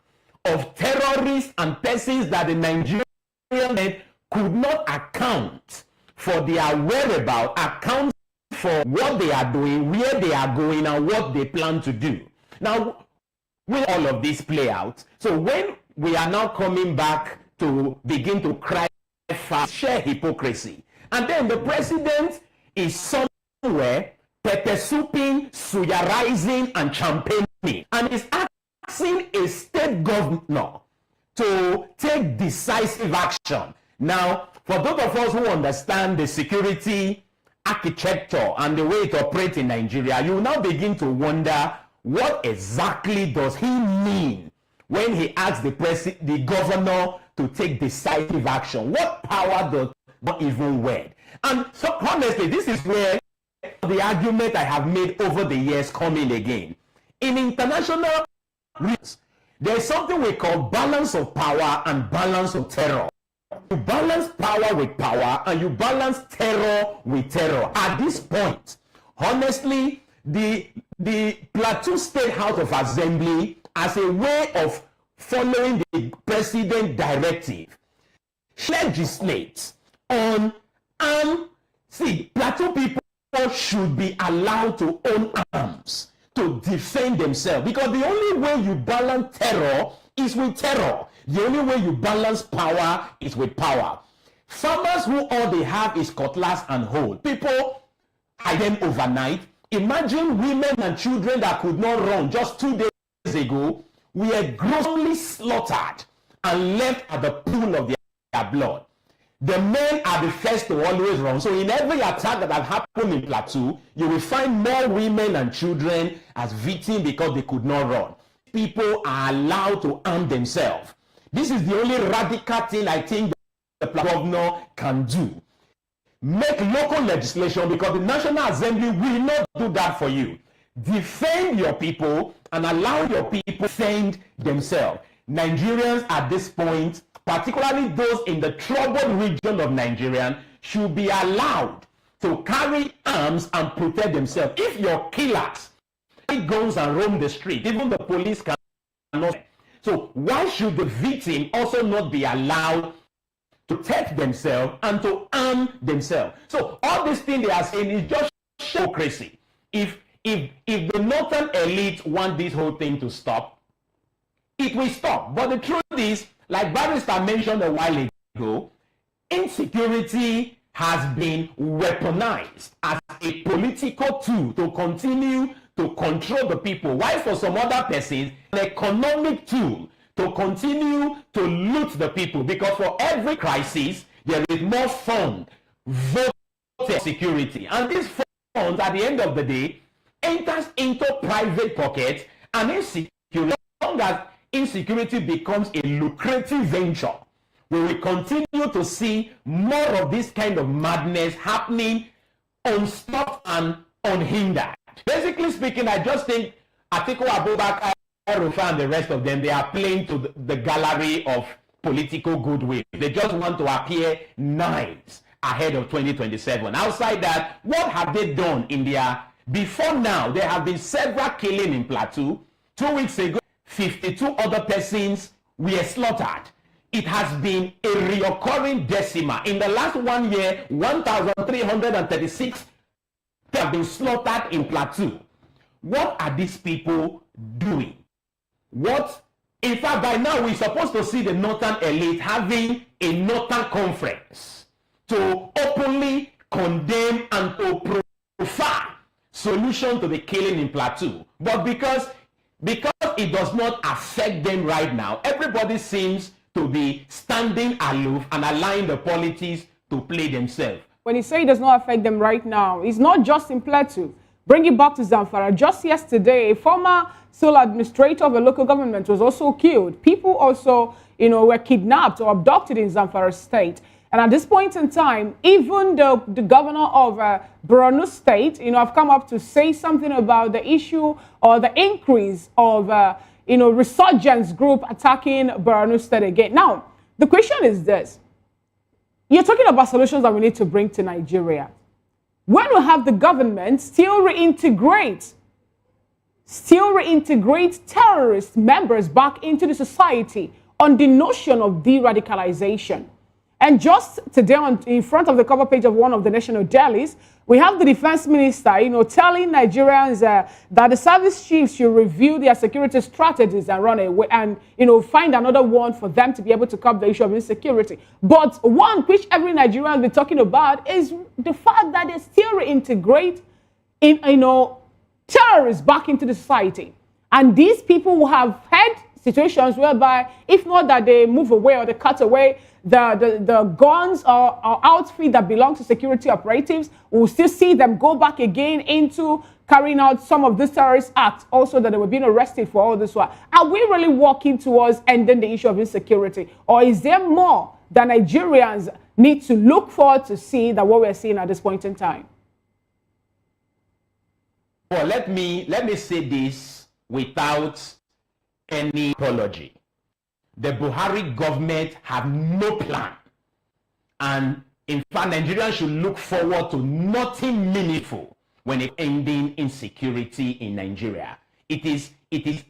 L: of terrorists and persons that the Nigerians could not account for their whereabouts, account for what they are doing, where they are going, and what they plan to do. Now, will all of this play out? So when we are now coming back to begin to cry for sheer hypocrisy, and then the president is somewhere pepper souping, suyarizing, and champagning, and is asking a state governor to take decisive action. Now, for those of us who understand the security architecture and the way it operates in Nigeria, you will now begin to wonder, what exactly does he mean when he asks the governor to take decisive action? What power does not even word? And so honestly, this is where the argument I have made over the years come in again. In international relations, there is something we call balance of power and balance of terror. You balance power with power and you balance terror with terror. At this point, honestly, the Plateau State House of Assembly, as a way of following the president directive, legislates on arms. See, Plateau people should be allowed to own arms to defend themselves, because the only way you balance terror is with terror. The only way you balance power is with power. Farmers who all they have is cutlass and hoe, people hide them overnight. Imagine women and children that could not run just 2 days ago were grossly slaughtered and left at the pool of their blood. The men are the first to always run. So in every attack that has happened in Plateau, you will find more women and children as victims because they could not run. People are allowed to arm themselves. This is the only radical thing I think the governor can do. Make local legislation, because the National Assembly will not do that for you. Defend your people and allow your people defend themselves. Nigerians at this point, particularly those in the troubled region of Nigeria, should be allowed to carry arms and protect themselves. If your killers take guns and roam the street, even the police cannot. So why should the victim also not be allowed to protect themselves and to arm themselves? So all these things they are saying is just hypocrisy. If the northern elite want this whole thing to stop, it will stop. But the truth is, like Barrister mentioned a while ago, insecurity has been weaponized as a political tool to continue to control the people, while for some other persons, an economic tool to continue to loot the people. Because for every crisis, there is more fund voted security. And these funds, at the end of the day, enters into private pockets, and insecurity, as long as insecurity becomes a lucrative venture, we will continue to see more of this kind of madness happening unstopped and unhindered. Basically speaking, I just think Atiku Abubakar, Rufa, and the rest of them, they are playing to the gallery of political goodwill. They just want to appear nice ahead of 2027. Outside that, what have they done in their... Before now, there have been several killings in Plateau. 2 weeks ago, 52 other persons were slaughtered. It has been a reoccurring decima. In the last 1 year, 1,336 have been slaughtered in Plateau. What are these people doing? What? In fact, by now, we're supposed to see the northern elite having a northern conference to openly condemn and to prefer solution to the killing in Plateau. But because it does not affect them right now, everybody seems to be standing aloof and allowing the politics to play themselves.
B: When you say it does not affect them right now, it's not just in Plateau. Bring it back to Zamfara. Just yesterday, a former sole administrator of a local government was also killed. People also, were kidnapped or abducted in Zamfara state. And at this point in time, even the governor of Borno State, have come up to say something about the issue or the increase of, resurgence group attacking Borno State again. Now, the question is this. You're talking about solutions that we need to bring to Nigeria. When we have the government still reintegrate terrorist members back into the society on the notion of de-radicalization. And just today, in front of the cover page of one of the national dailies, we have the defense minister, telling Nigerians that the service chiefs should review their security strategies and run away and, find another one for them to be able to curb the issue of insecurity. But one which every Nigerian will be talking about is the fact that they still reintegrate terrorists back into the society. And these people will have had situations whereby, if not that they move away or they cut away the guns or outfit that belong to security operatives, we'll still see them go back again into carrying out some of these terrorist acts, also that they were being arrested for all this while. Are we really working towards ending the issue of insecurity? Or is there more that Nigerians need to look forward to see than what we're seeing at this point in time?
L: Well, let me say this without any apology. The Buhari government have no plan. And in fact, Nigerians should look forward to nothing meaningful when it's ending insecurity in Nigeria. It is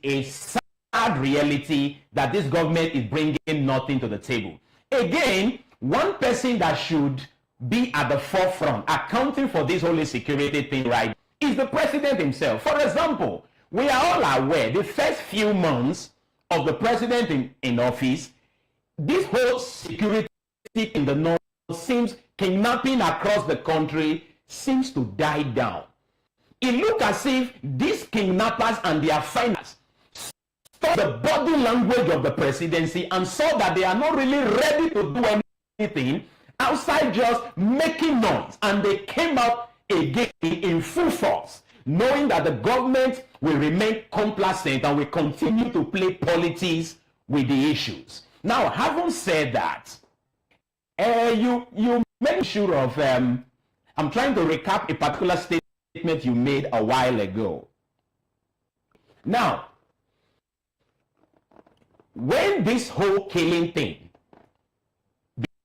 L: a sad reality that this government is bringing nothing to the table. Again, one person that should be at the forefront accounting for this whole insecurity thing right is the president himself. For example, we are all aware the first few months of the president in office, this whole security in the north seems, kidnapping across the country seems to die down. It looks as if these kidnappers and their fighters studied the body language of the presidency and saw that they are not really ready to do anything outside just making noise. And they came out again in full force, knowing that the government will remain complacent and will continue to play politics with the issues. Now, having said that, you made sure of, I'm trying to recap a particular statement you made a while ago. Now, when this whole killing thing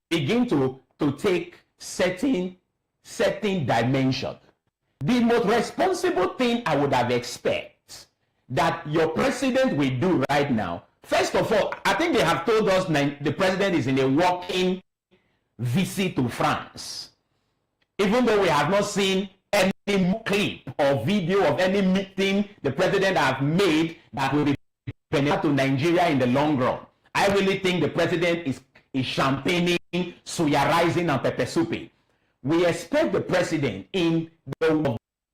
L: begin to take certain dimension, the most responsible thing I would have expected that your president will do right now, first of all, I think they have told us the president is in a walking visit to France, even though we have not seen any clip or video of any meeting the president have made that will be beneficial to Nigeria in the long run. I really think the president is champagning, suyarizing, and pepper souping. We expect the president in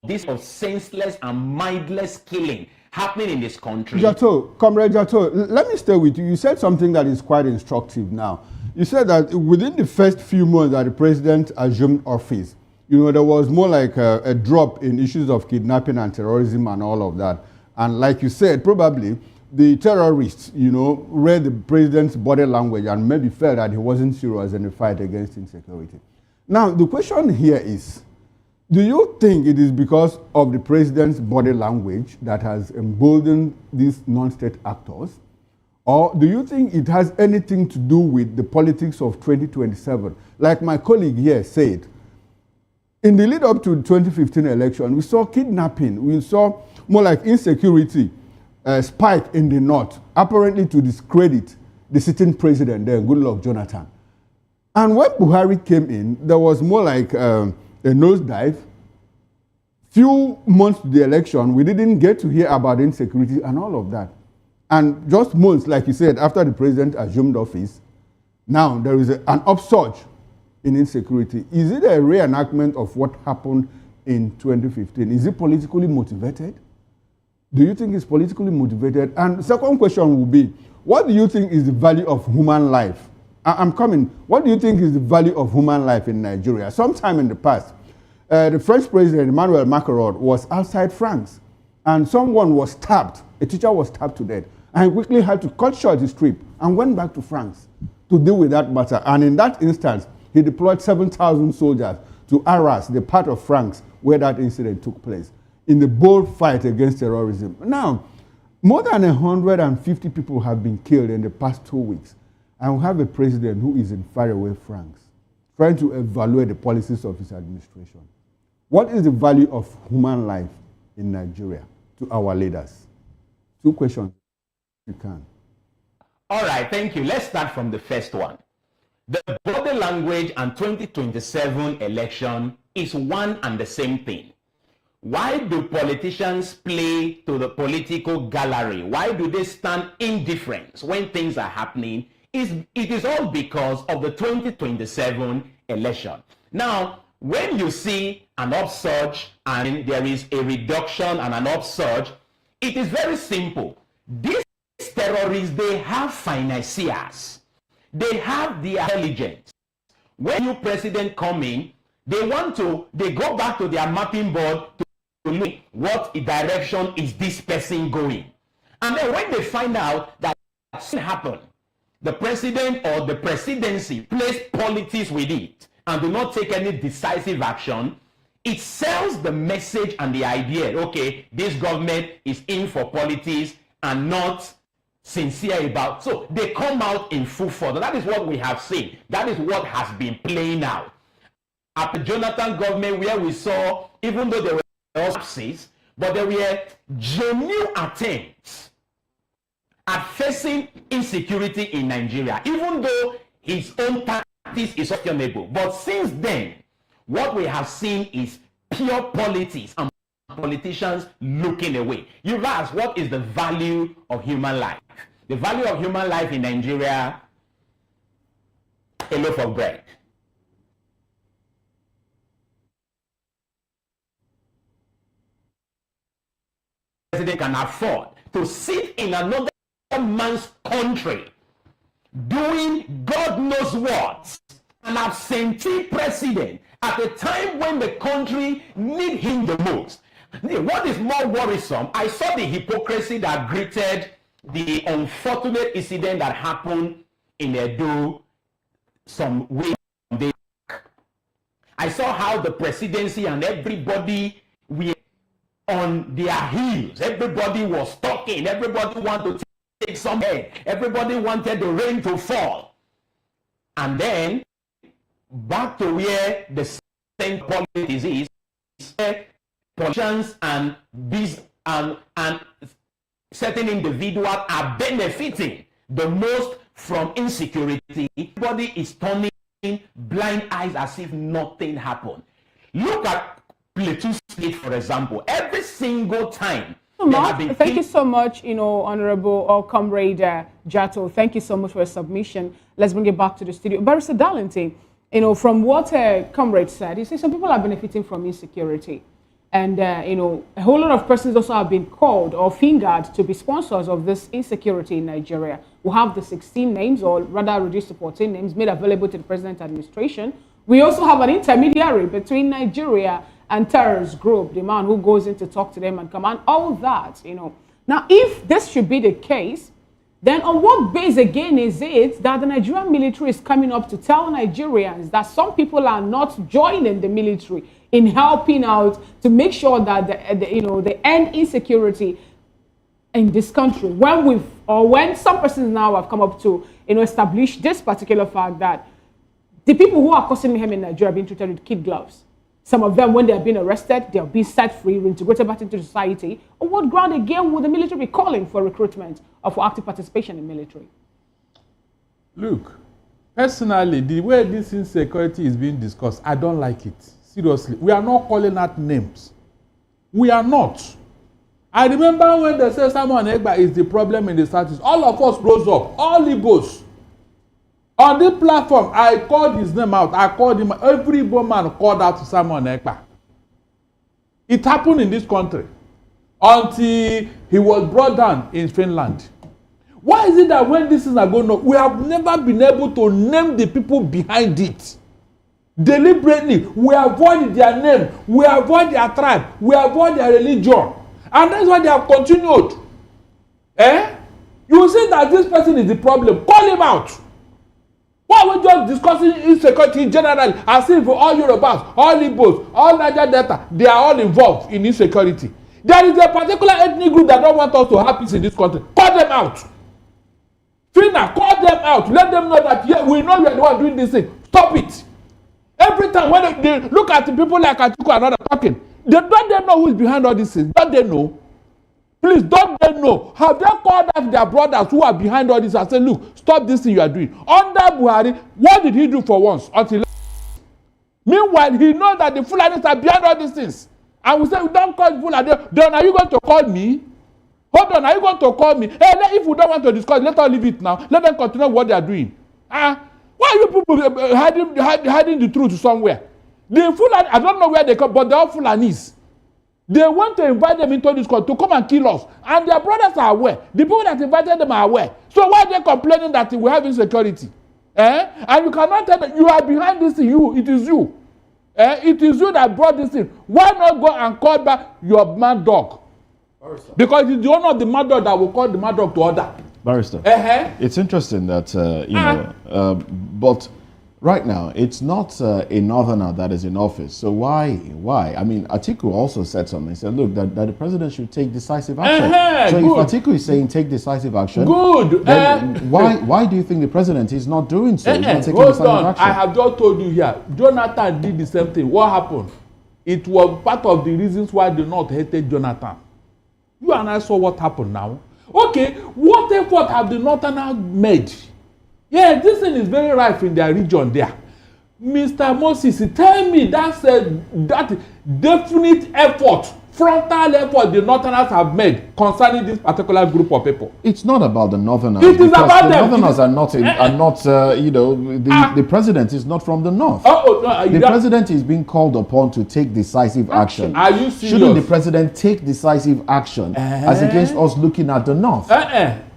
L: this senseless and mindless killing happening in this country.
A: Jato, Comrade Jato, let me stay with you. You said something that is quite instructive now. You said that within the first few months that the president assumed office, there was more like a drop in issues of kidnapping and terrorism and all of that. And like you said, probably the terrorists, read the president's body language and maybe felt that he wasn't serious in the fight against insecurity. Now, the question here is, do you think it is because of the president's body language that has emboldened these non-state actors? Or do you think it has anything to do with the politics of 2027? Like my colleague here said, in the lead up to the 2015 election, we saw kidnapping, we saw more like insecurity spike in the north, apparently to discredit the sitting president there, Goodluck Jonathan. And when Buhari came in, there was more like a nosedive. Few months to the election, we didn't get to hear about insecurity and all of that. And just months, like you said, after the president assumed office, now there is an upsurge in insecurity. Is it a reenactment of what happened in 2015? Is it politically motivated? Do you think it's politically motivated? And the second question will be, what do you think is the value of human life? I'm coming. What do you think is the value of human life in Nigeria? Sometime in the past, the French president, Emmanuel Macron, was outside France, and someone was stabbed. A teacher was stabbed to death, and he quickly had to cut short his trip and went back to France to deal with that matter. And in that instance, he deployed 7,000 soldiers to harass the part of France where that incident took place in the bold fight against terrorism. Now, more than 150 people have been killed in the past 2 weeks, and we have a president who is in faraway France, trying to evaluate the policies of his administration. What is the value of human life in Nigeria to our leaders? 2 questions, if you can.
L: All right, thank you. Let's start from the first one. The body language and 2027 election is one and the same thing. Why do politicians play to the political gallery? Why do they stand indifferent when things are happening? It is all because of the 2027 election. Now, when you see an upsurge and there is a reduction and an upsurge, it is very simple. These terrorists, they have financiers. They have the intelligence. When new president come in, they go back to their mapping board to look what direction is this person going. And then when they find out that something happened, the president or the presidency plays politics with it and do not take any decisive action, it sells the message and the idea, okay, this government is in for politics and not sincere about. So they come out in full force. That is what we have seen. That is what has been playing out. At the Jonathan government, where we saw, even though there were lapses, but there were genuine attempts at facing insecurity in Nigeria, even though his own tactics is questionable. But since then, what we have seen is pure politics and politicians looking away. You've asked, what is the value of human life? The value of human life in Nigeria, a loaf of bread. The president can afford to sit in another man's country doing God knows what, an absentee president at a time when the country need him the most. What is more worrisome, I saw the hypocrisy that greeted the unfortunate incident that happened in Edo some weeks back. I saw how the presidency and everybody were on their heels. Everybody was talking. Everybody wanted to take some head. Everybody wanted the rain to fall. And then, back to where the same politics is, politicians and certain individuals are benefiting the most from insecurity. Everybody is turning blind eyes as if nothing happened. Look at Plateau State, for example. Every single time.
B: Thank you so much, Honorable or Comrade Jato. Thank you so much for your submission. Let's bring it back to the studio. Barrister Darlington, from what Comrade said, he says some people are benefiting from insecurity. And, a whole lot of persons also have been called or fingered to be sponsors of this insecurity in Nigeria. We have the 16 names, or rather reduced to 14 names, made available to the President administration. We also have an intermediary between Nigeria and terrorist group, the man who goes in to talk to them and command all that, Now, if this should be the case, then on what base again is it that the Nigerian military is coming up to tell Nigerians that some people are not joining the military in helping out to make sure that they end insecurity in this country? When some persons now have come up to establish this particular fact that the people who are causing mayhem in Nigeria are being treated with kid gloves. Some of them, when they are being arrested, they are being set free, reintegrated back into society. On what ground again would the military be calling for recruitment or for active participation in military?
K: Look, personally, the way this insecurity is being discussed, I don't like it. Seriously, we are not calling out names. We are not. I remember when they said Simon Egba is the problem in the Southeast, all of us rose up, all Igbos. On this platform, I called his name out. I called him. Every Igbo man called out to Simon Ekpa. It happened in this country until he was brought down in Finland. Why is it that when this is going on, we have never been able to name the people behind it? Deliberately, we avoid their name, we avoid their tribe, we avoid their religion. And that's why they have continued. You see that this person is the problem. Call him out. Why are we just discussing insecurity in general as if all Yorubas, all Igbos, all Niger Delta, they are all involved in insecurity? There is a particular ethnic group that don't want us to have peace in this country. Call them out. Fina, call them out. Let them know that we know you are the one doing this thing. Stop it. Every time when they look at the people like Atiku and others talking, don't they know who is behind all these things? Don't they know? Please, don't they know? Have they called out their brothers who are behind all this and said, look, stop this thing you are doing? Under Buhari, what did he do for once? Meanwhile, he knows that the Fulanis are behind all these things. And we say, don't call Fulani. Then are you going to call me? Hold on, are you going to call me? Hey, if we don't want to discuss, let us leave it now. Let them continue what they are doing. Why are you people hiding the truth somewhere? The Fulani, I don't know where they come, but they are Fulanis. They want to invite them into this court to come and kill us. And their brothers are aware. The people that invited them are aware. So why are they complaining that we have insecurity? And you cannot tell them you are behind this thing. It is you. It is you that brought this thing. Why not go and call back your mad dog? Barrister. Because it's the owner of the mad dog that will call the mad dog to order.
C: Barrister, it's interesting that, but right now, it's not a northerner that is in office. So why? I mean, Atiku also said something. He said, look, that the president should take decisive action. So good. If Atiku is saying take decisive action,
K: good.
C: Then why do you think the president is not doing so? He's not taking decisive action?
K: I have just told you here, Jonathan did the same thing. What happened? It was part of the reasons why the North hated Jonathan. You and I saw what happened now. Okay, what effort have the Northerners made? Yeah, this thing is very rife in their region there. Mr. Moses, tell me that definite effort frontal effort the Northerners have made concerning this particular group of people.
C: It's not about the Northerners.
K: It is about
C: the
K: them.
C: Northerners are not, the president is not from the North. The president is being called upon to take decisive action.
K: Are you serious?
C: Shouldn't the president take decisive action as against us looking at the North?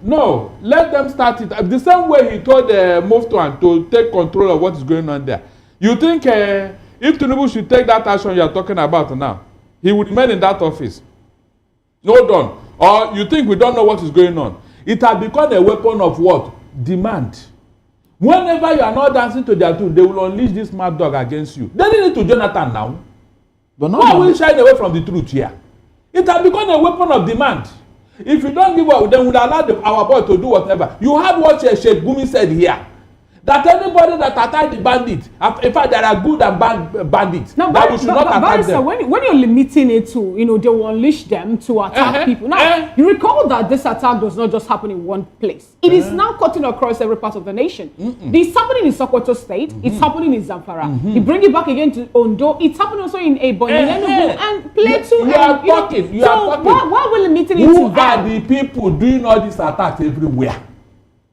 K: No, let them start it. The same way he told Muftuan to take control of what is going on there. You think if Tinubu should take that action you are talking about now, he would remain in that office? Hold on. Or you think we don't know what is going on? It has become a weapon of what? Demand. Whenever you are not dancing to their tune, they will unleash this mad dog against you. They did it to Jonathan now.
C: But
K: why will you shine away from the truth here? It has become a weapon of demand. If you don't give up, then we'll allow our boy to do whatever. You have what Sheikh Gumi said here. That anybody that attack the bandits, in fact, there are good and bad bandits.
B: Now,
K: that we should not attack them.
B: When you're limiting it to, they will unleash them to attack people. Now, you recall that this attack does not just happen in one place. It is now cutting across every part of the nation. It's happening in Sokoto State. It's happening in Zamfara. You bring it back again to Ondo. It's happening also in Ebonyi and Plateau.
K: You are talking.
B: Why are we limiting it to that?
K: Who are the people doing all these attacks everywhere?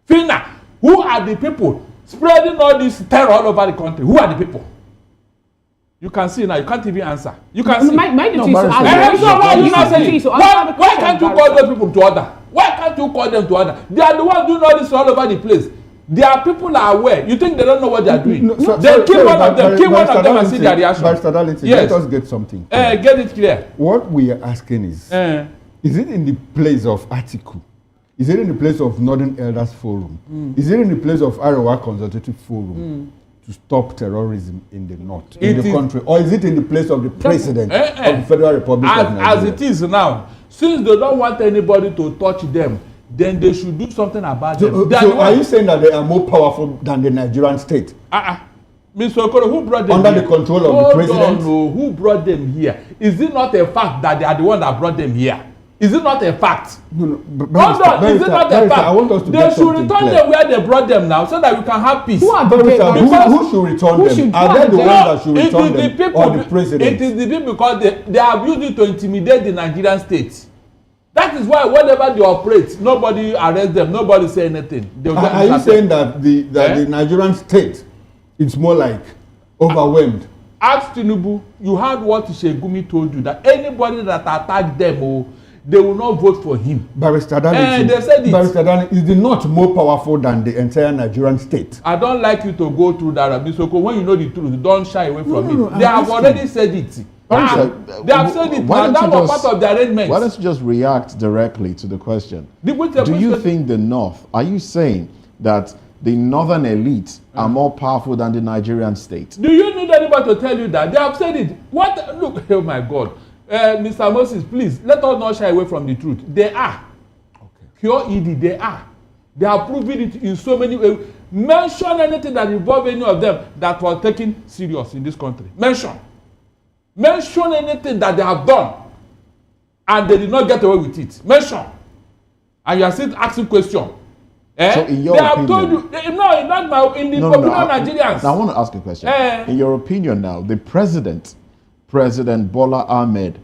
K: Fina, who are the people spreading all this terror all over the country? Who are the people? You can see now. You can't even answer. You can see.
B: Why
K: can't you call those people to order? Why can't you call them to order? They are the ones doing all this all over the place. Their people are aware. You think they don't know what they are doing? They kill one of them. Kill one of them and see their reaction.
A: Let us get something.
K: Get it clear.
A: What we are asking is it in the place of Atiku? Is it in the place of Northern Elders Forum? Is it in the place of Arewa Consultative Forum to stop terrorism in the north, in the country? Or is it in the place of the president of the Federal Republic of Nigeria?
K: As it is now, since they don't want anybody to touch them, then they should do something about them.
A: So are you saying that they are more powerful than the Nigerian state?
K: Mr. Okoro, who brought them
A: under
K: here?
A: The control of the president?
K: No, who brought them here? Is it not a fact that they are the one that brought them here? Is it not a fact?
A: No.
K: Hold on, is it not a fact?
A: I want us to
K: they should return them where they brought them now so that we can have peace.
A: Who should return them? Are they the ones that should return them or the president?
K: It is the people because they have used it to intimidate the Nigerian state. That is why whenever they operate, nobody arrests them, nobody say anything.
A: Are you saying that the Nigerian state is more like overwhelmed?
K: Ask Tinubu, you heard what Sheikh Gumi told you, that anybody that attacked them, they will not vote for him.
A: Barrister Danny,
K: they said it.
A: Barrister Danny, is the North more powerful than the entire Nigerian state?
K: I don't like you to go through that, Abisoko. When you know the truth, don't shy away from it. They have already said it. They have said it. Now that was part of the arrangement.
C: Why don't you just react directly to the question? Do you think the North, are you saying that the northern elite are more powerful than the Nigerian state?
K: Do you need anybody to tell you that? They have said it. What? Look, oh my God. Mr. Moses, please, let us not shy away from the truth. They are. Okay. Pure ED, they are. They have proven it in so many ways. Mention anything that involves any of them that was taken serious in this country. Mention anything that they have done and they did not get away with it. Mention. And you are still asking questions.
C: So in your
K: they
C: opinion,
K: have told you, in the popular Nigerians.
C: Now I want to ask a question. In your opinion now, the President Bola Ahmed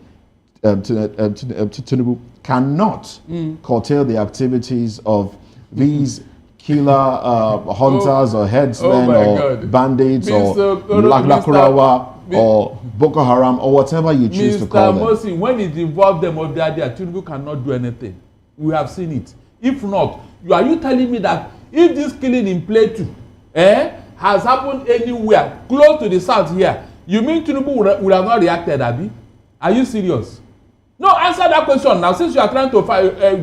C: Tinubu cannot curtail the activities of these killer hunters or headsmen or bandits or Lakurawa or Boko Haram or whatever you choose to call them.
K: Mr. Mosi, when it involves them over there, Tinubu cannot do anything. We have seen it. If not, are you telling me that if this killing in Plateau has happened anywhere close to the south here, you mean Tinubu would have not reacted, Abi? Are you serious? No, answer that question now, since you are trying to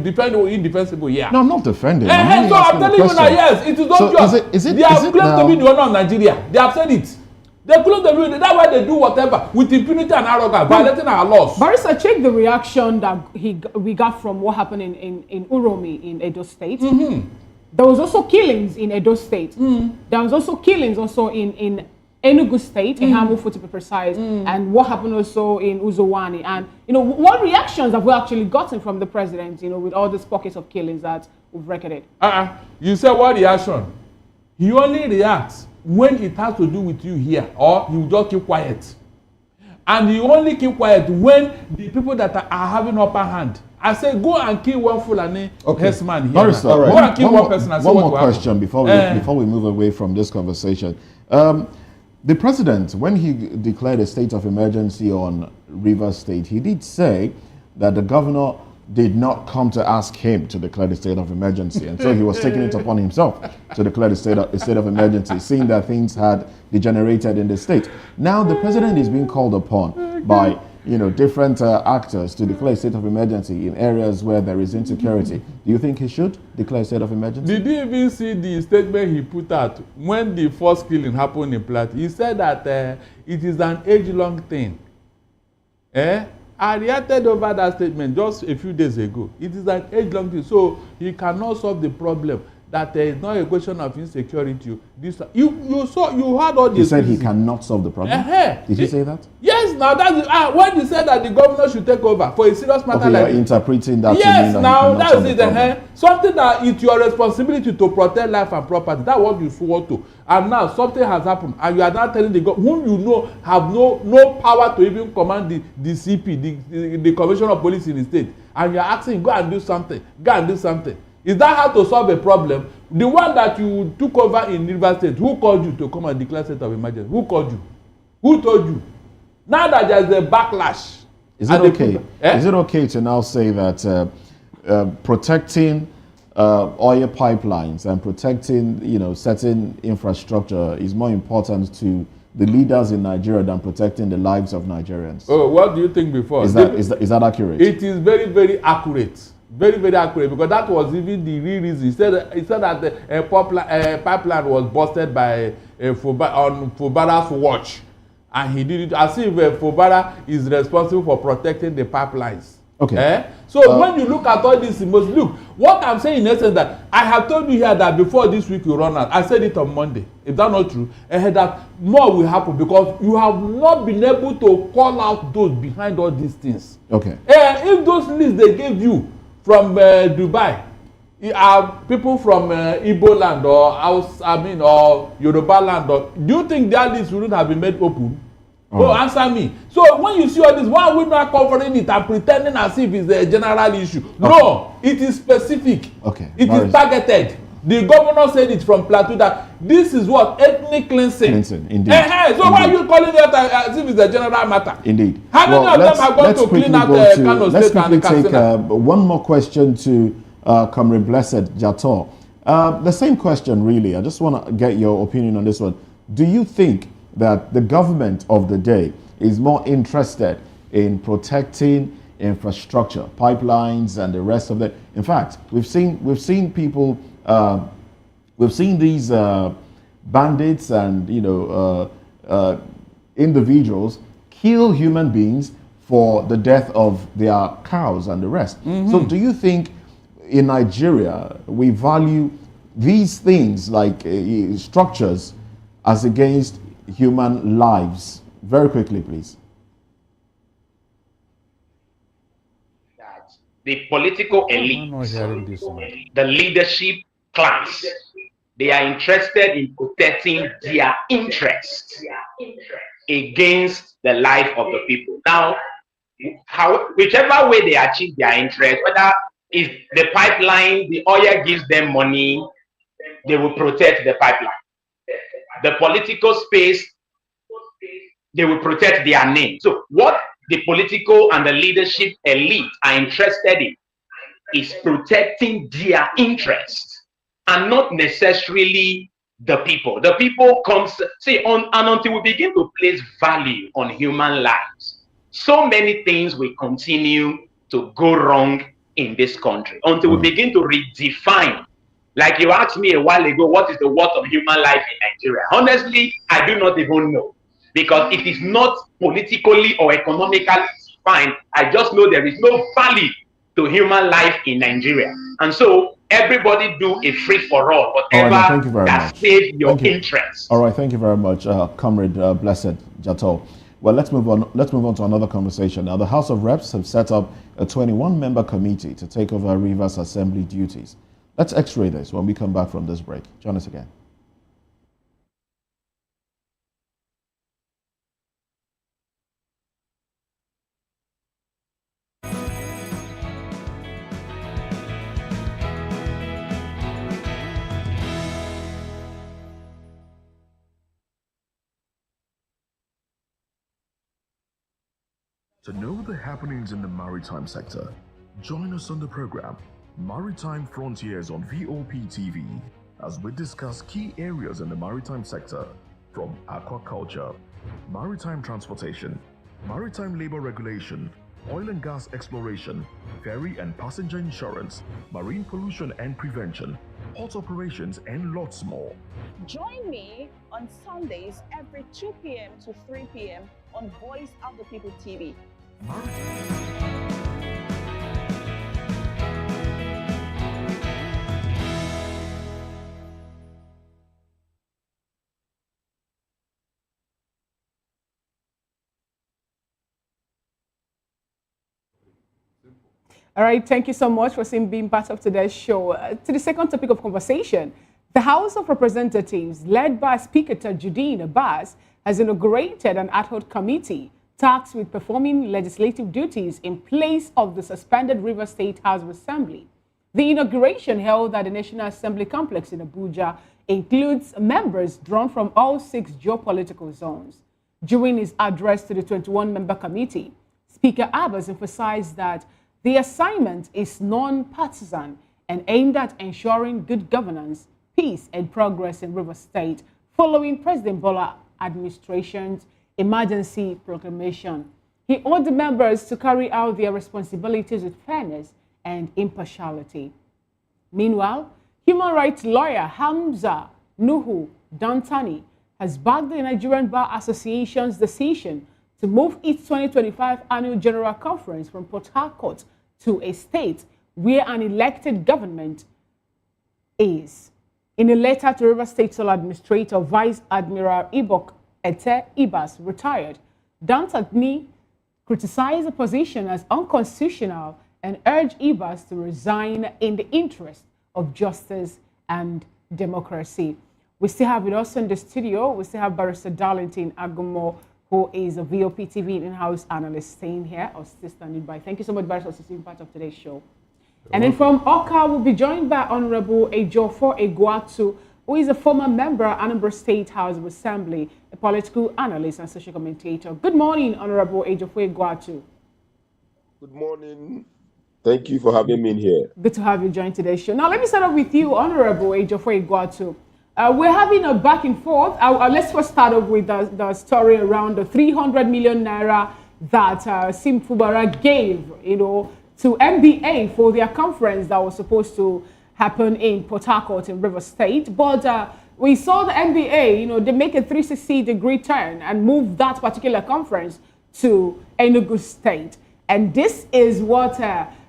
K: defend indefensible here.
C: No, I'm not defending.
K: So I'm telling you now, yes, it is obvious. They have claimed to be the owner of Nigeria. They have said it. They claim to be, that's why they do whatever with impunity and arrogance, violating our laws.
B: Barrister, check the reaction that we got from what happened in Uromi in Edo State. There was also killings in Edo State. There was also killings also in Enugu State, in Hamufu to be precise, and what happened also in Uzowani. And, what reactions have we actually gotten from the president, with all these pockets of killings that we've recorded?
K: You say what reaction? He only reacts when it has to do with you here, or he will just keep quiet. And you only keep quiet when the people that are having upper hand. I say, go and kill one Fulani herdsman here.
C: Barrister,
K: Go and kill one person and see
C: one
K: what
C: more
K: will
C: question
K: happen.
C: before we move away from this conversation. The president, when he declared a state of emergency on Rivers State, he did say that the governor did not come to ask him to declare the state of emergency. And so he was taking it upon himself to declare the state of emergency, seeing that things had degenerated in the state. Now the president is being called upon by different actors to declare a state of emergency in areas where there is insecurity. Do you think he should declare a state of emergency?
K: Did you even see the statement he put out when the first killing happened in Plateau? He said that it is an age-long thing. I reacted over that statement just a few days ago. It is an age-long thing, so he cannot solve the problem. That there is not a question of insecurity. You heard all this.
C: He said he cannot solve the problem. Did he say that?
K: Yes. Now that's when he said that the governor should take over for a serious matter
C: like
K: that.
C: You're interpreting that.
K: Yes.
C: To mean
K: Now
C: that
K: that's it. Something that it's your responsibility to protect life and property. That's what you want to. And now something has happened, and you are now telling the government, whom you know have no power to even command the CP, the Commissioner of Police in the state, and you are asking, go and do something. Go and do something. Is that how to solve a problem? The one that you took over in Rivers State, who called you to come and declare state of emergency? Who called you? Who told you? Now that there's a backlash.
C: Is it okay? Is it okay to now say that protecting oil pipelines and protecting certain infrastructure is more important to the leaders in Nigeria than protecting the lives of Nigerians?
K: Oh, what do you think before?
C: Is that accurate?
K: It is very, very accurate. Very, very accurate, because that was even the real reason. He said that the pipeline was busted by on Fubara's watch, and he did it as if Fubara is responsible for protecting the pipelines.
C: Okay.
K: So when you look at all this, look, what I'm saying in essence that I have told you here that before this week you run out. I said it on Monday. Is that not true? That more will happen because you have not been able to call out those behind all these things.
C: Okay.
K: If those lists they gave you from Dubai, are people from Igbo land or Yoruba land, do you think that list wouldn't have been made open? Answer me. So when you see all this, why are we not covering it and pretending as if it's a general issue? Okay. No, it is specific.
C: Okay.
K: It is targeted. The governor said it from Plateau that this is what ethnic cleansing.
C: Indeed.
K: So why are you calling it as if it's a general matter?
C: Indeed.
K: How many of them are going to clean out Kano State and
C: Katsina? Take one more question to Comrade Blessed Jato. The same question, really. I just want to get your opinion on this one. Do you think that the government of the day is more interested in protecting infrastructure, pipelines, and the rest of it? In fact, we've seen people. We've seen these bandits and individuals kill human beings for the death of their cows and the rest. Mm-hmm. So do you think in Nigeria we value these things like structures as against human lives? Very quickly, please.
L: The political elite, the leadership class, they are interested in protecting their interests against the life of the people. Now, whichever way they achieve their interest, whether it's the pipeline, the oil gives them money, they will protect the pipeline. The political space, they will protect their name. So what the political and the leadership elite are interested in is protecting their interests and not necessarily the people. The people and until we begin to place value on human lives, so many things will continue to go wrong in this country until we begin to redefine. Like you asked me a while ago, what is the worth of human life in Nigeria? Honestly, I do not even know, because it is not politically or economically defined. I just know there is no value to human life in Nigeria. And so everybody do a free-for-all, whatever that saves your interests.
C: All right, thank you very much, Comrade Blessed Jato. Well, let's move on. Let's move on to another conversation. Now, the House of Reps have set up a 21-member committee to take over Rivers Assembly duties. Let's x-ray this when we come back from this break. Join us again.
D: To know the happenings in the maritime sector, join us on the program Maritime Frontiers on VOP TV as we discuss key areas in the maritime sector from aquaculture, maritime transportation, maritime labor regulation, oil and gas exploration, ferry and passenger insurance, marine pollution and prevention, port operations, and lots more.
E: Join me on Sundays every 2 p.m. to 3 p.m. on Voice of the People TV.
B: All right, thank you so much for being part of today's show. To the second topic of conversation, the House of Representatives, led by Speaker Tajuddin Abbas, has inaugurated an ad hoc committee tasked with performing legislative duties in place of the suspended Rivers State House of Assembly. The inauguration held at the National Assembly complex in Abuja includes members drawn from all 6 geopolitical zones. During his address to the 21-member committee, Speaker Abbas emphasized that the assignment is non-partisan and aimed at ensuring good governance, peace, and progress in Rivers State following President Bola administration's emergency proclamation. He urged the members to carry out their responsibilities with fairness and impartiality. Meanwhile, human rights lawyer Hamza Nuhu Dantani has backed the Nigerian Bar Association's decision to move its 2025 annual general conference from Port Harcourt to a state where an elected government is. In a letter to River State Sole Administrator Vice Admiral Ibok Ete Ibas, retired, Dantani criticized the position as unconstitutional and urged Ibas to resign in the interest of justice and democracy. We still have with us in the studio, we still have Barrister Darlington Agumo, who is a VOP TV in-house analyst, staying here or still standing by. Thank you so much, Barrister, for being part of today's show. And then from Oka, we'll be joined by Honorable Ejiofor Egwatu, who is a former member of Anambra State House of Assembly, a political analyst and social commentator. Good morning, Honorable Ejiofor Egwatu.
M: Good morning. Thank you for having me in here.
B: Good to have you join today's show. Now, let me start off with you, Honorable Ejiofor Egwatu. We're having a back and forth. Let's first start off with the story around the 300 million naira that Sim Fubara gave, to NBA for their conference that was supposed to happen in Port Harcourt in River State. But we saw the NBA, they make a 360-degree turn and move that particular conference to Enugu State. And this is what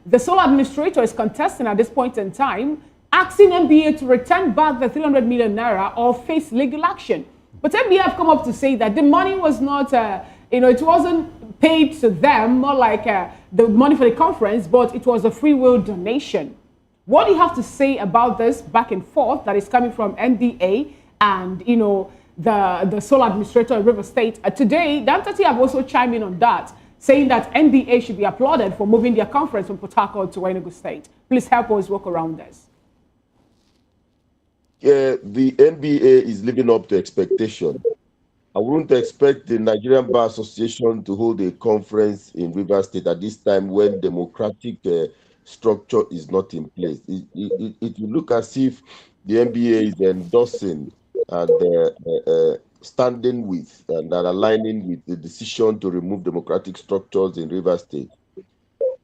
B: the sole administrator is contesting at this point in time, asking NBA to return back the 300 million naira or face legal action. But NBA have come up to say that the money was not, it wasn't paid to them, more like the money for the conference, but it was a free will donation. What do you have to say about this back and forth that is coming from NBA and, the sole administrator of River State? Today, the entity have also chimed in on that, saying that NBA should be applauded for moving their conference from Port Harcourt to Enugu State. Please help us work around this.
M: Yeah, the NBA is living up to expectation. I wouldn't expect the Nigerian Bar Association to hold a conference in River State at this time when democratic structure is not in place. It will look as if the NBA is endorsing and standing with and aligning with the decision to remove democratic structures in River State.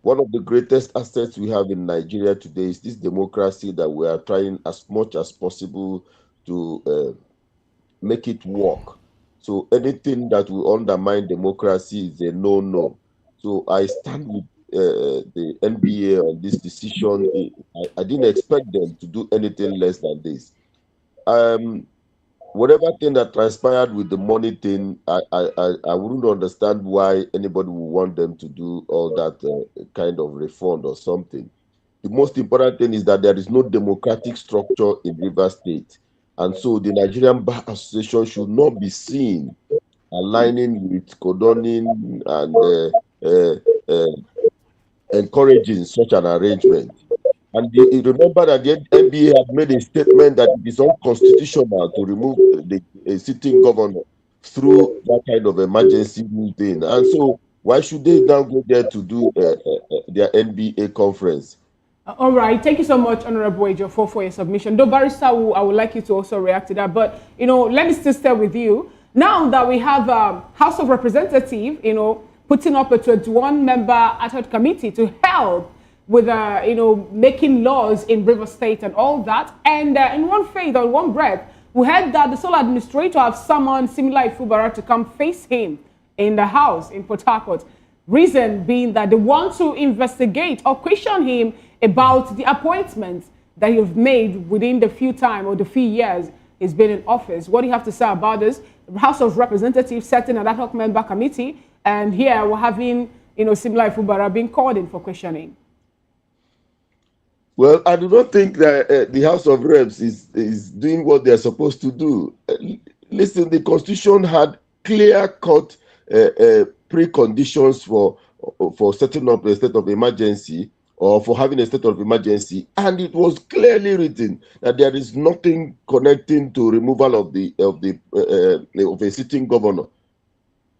M: One of the greatest assets we have in Nigeria today is this democracy that we are trying as much as possible to make it work. So anything that will undermine democracy is a no-no. So I stand with the NBA on this decision. I didn't expect them to do anything less than this. Whatever thing that transpired with the money thing, I wouldn't understand why anybody would want them to do all that kind of refund or something. The most important thing is that there is no democratic structure in River State. And so the Nigerian Bar Association should not be seen aligning with condoning and encouraging such an arrangement. And you remember that the NBA had made a statement that it is unconstitutional to remove a sitting governor through that kind of emergency thing. And so Why should they now go there to do their NBA conference?
B: All right. Thank you so much, Honorable Ejo, for your submission. Though, Barrister, I would like you to also react to that. But, let me still stay with you. Now that we have House of Representatives, putting up a 21-member ad hoc committee to help with, making laws in River State and all that. And in one phase, or one breath, we heard that the sole administrator have summoned Similar Ifubara to come face him in the House in Port Harcourt. Reason being that they want to investigate or question him about the appointments that you've made within the few years he's been in office. What do you have to say about this? The House of Representatives setting an ad hoc member committee, and here we're having, Similar Ifubara being called in for questioning.
M: Well, I do not think that the House of Reps is doing what they're supposed to do. Listen, the Constitution had clear-cut preconditions for setting up a state of emergency or for having a state of emergency, and it was clearly written that there is nothing connecting to removal of a sitting governor.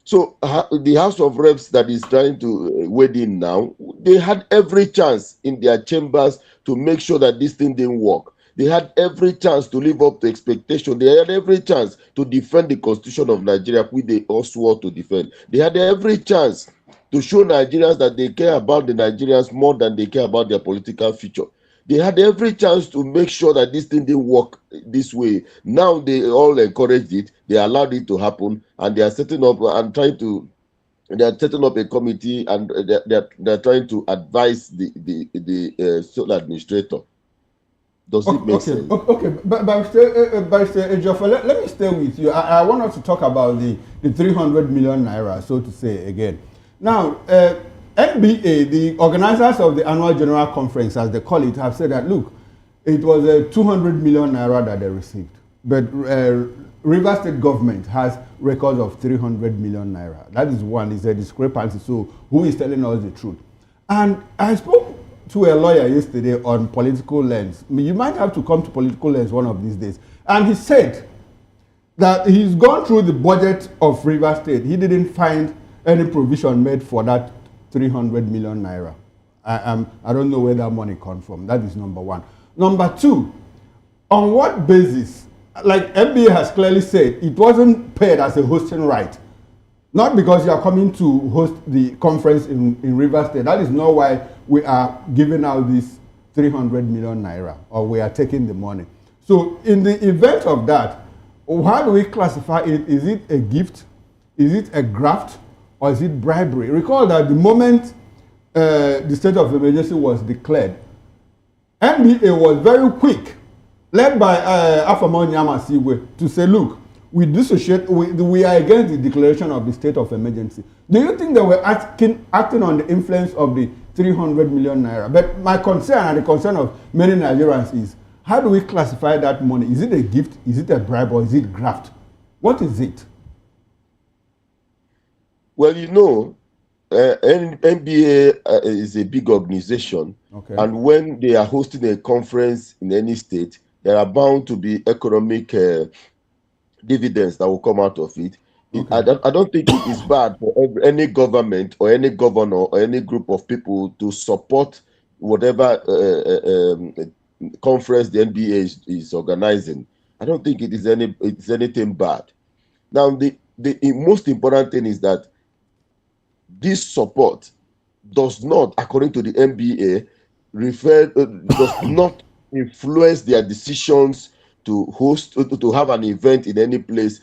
M: So the House of Reps that is trying to wade in now, they had every chance in their chambers to make sure that this thing didn't work. They had every chance to live up to expectation. They had every chance to defend the Constitution of Nigeria, which they all swore to defend. They had every chance to show Nigerians that they care about the Nigerians more than they care about their political future. They had every chance to make sure that this thing didn't work this way. Now they all encouraged it. They allowed it to happen, and they are setting up and they are setting up a committee, and they're trying to advise the sole administrator. Does it make sense?
A: Okay, Barrister Ejiofor, let me stay with you. I want us to talk about the 300 million naira, so to say, again. Now, NBA, the organizers of the annual general conference, as they call it, have said that, look, it was a 200 million naira that they received. But Rivers State government has records of 300 million naira. That is one, is a discrepancy. So who is telling us the truth? And I spoke to a lawyer yesterday on political lens. You might have to come to political lens one of these days. And he said that he's gone through the budget of Rivers State. He didn't find any provision made for that 300 million naira. I don't know where that money comes from. That is number one. Number two, on what basis? Like NBA has clearly said, it wasn't paid as a hosting right. Not because you are coming to host the conference in Rivers State. That is not why we are giving out this 300 million naira, or we are taking the money. So in the event of that, how do we classify it? Is it a gift? Is it a graft? Or is it bribery? Recall that the moment the state of emergency was declared, NBA was very quick, led by Afamon Yamasiwe, to say, look, we dissociate, we are against the declaration of the state of emergency. Do you think they were acting on the influence of the 300 million naira? But my concern, and the concern of many Nigerians, is how do we classify that money? Is it a gift? Is it a bribe? Or is it graft? What is it?
M: Well, NBA is a big organization, okay. And when they are hosting a conference in any state, there are bound to be economic dividends that will come out of it. Okay. I don't think it is bad for any government or any governor or any group of people to support whatever conference the NBA is organizing. I don't think it's anything bad. Now, the most important thing is that this support does not, according to the NBA, does not influence their decisions to host, to have an event in any place.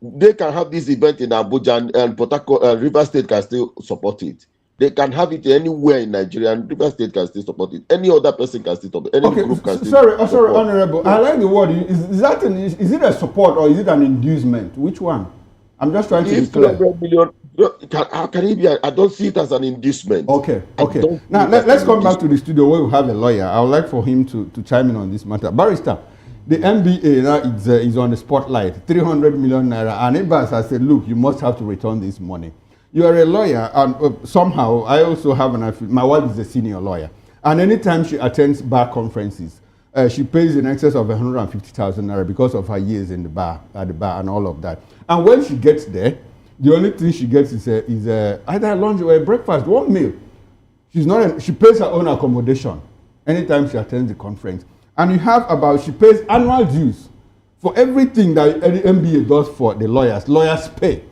M: They can have this event in Abuja, and Port Harcourt, Rivers State can still support it. They can have it anywhere in Nigeria, and Rivers State can still support it. Any other person can still support it. Any group can still support it.
A: Sorry, Honorable. I like the word. Is it a support or is it an inducement? Which one? I'm just trying to be clear.
M: How can it be? I don't see it as an inducement.
A: Okay. Now, let's come back to the studio where we have a lawyer. I would like for him to chime in on this matter. Barrister, the NBA now is on the spotlight, 300 million naira. And Ibas has said, look, you must have to return this money. You are a lawyer, and somehow I also have my wife is a senior lawyer. And anytime she attends bar conferences, she pays in excess of 150,000 naira because of her years in the bar, at the bar and all of that. And when she gets there, The only thing she gets is either lunch or a breakfast, one meal. She pays her own accommodation anytime she attends the conference. And she pays annual dues for everything that any MBA does for the lawyers. Lawyers pay.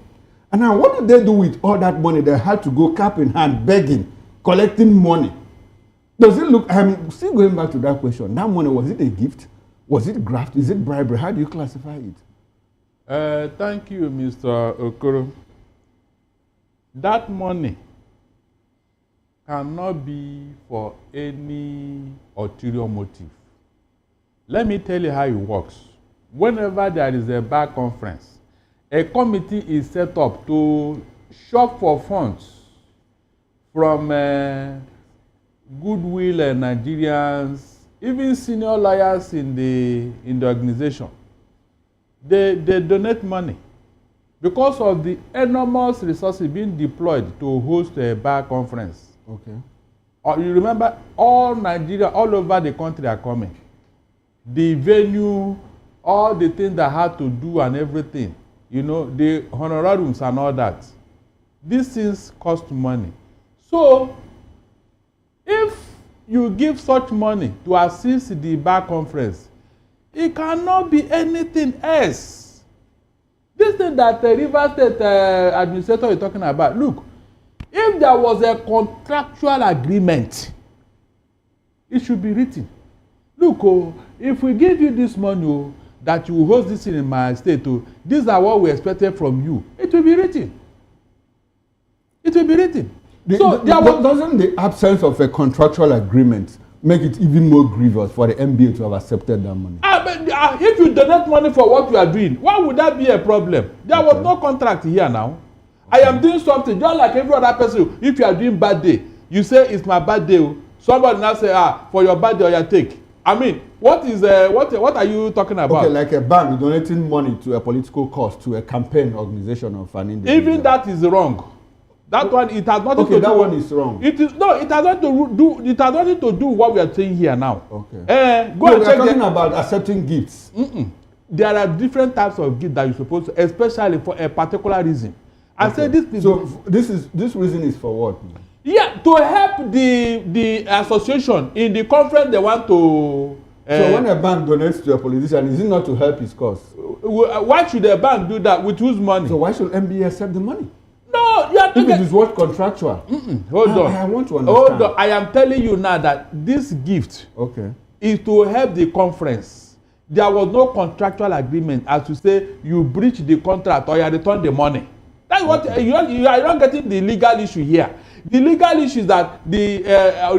A: And now what do they do with all that money? They had to go cap in hand, begging, collecting money. Does it look, I'm still going back to that question. That money, was it a gift? Was it graft? Is it bribery? How do you classify it?
K: Thank you, Mr. Okoro. That money cannot be for any ulterior motive. Let me tell you how it works. Whenever there is a bar conference, a committee is set up to shop for funds from goodwill Nigerians, even senior lawyers in the organization. They donate money because of the enormous resources being deployed to host a bar conference.
A: Okay.
K: You remember, all Nigeria, all over the country are coming. The venue, all the things that had to do and everything, the honorariums and all that. These things cost money. So, if you give such money to assist the bar conference, it cannot be anything else. This thing that the Rivers State administrator is talking about, look, if there was a contractual agreement, it should be written. Look, if we give you this money, that you will host this in my state, these are what we expected from you, it will be written. It will be written.
A: Doesn't the absence of a contractual agreement make it even more grievous for the MBA to have accepted that money?
K: If you donate money for what you are doing, why would that be a problem? There was no contract here now. I am doing something just like every other person. If you are doing birthday, you say it's my birthday. Somebody now say, for your birthday, you take. I mean, what are you talking about?
A: Okay, like a bank donating money to a political cause, to a campaign organization of an individual.
K: Even that is wrong. That one, it has nothing to do.
A: Okay, that one is wrong.
K: It has nothing to do what we are saying here now.
A: Okay.
K: We are
A: talking about accepting gifts.
K: There are different types of gifts that you're supposed to, especially for a particular reason. I say this.
A: So this reason is for what?
K: Yeah, to help the association in the conference they want to.
A: So when a bank donates to a politician, is it not to help his cause?
K: Why should a bank do that? With whose money?
A: So why should MBA accept the money?
K: No, you are
A: if it is what contractual.
K: Hold on.
A: I want to understand.
K: Hold on. I am telling you now that this gift is to help the conference. There was no contractual agreement as to say you breach the contract or you return the money. That's what you are not getting the legal issue here. The legal issue is that the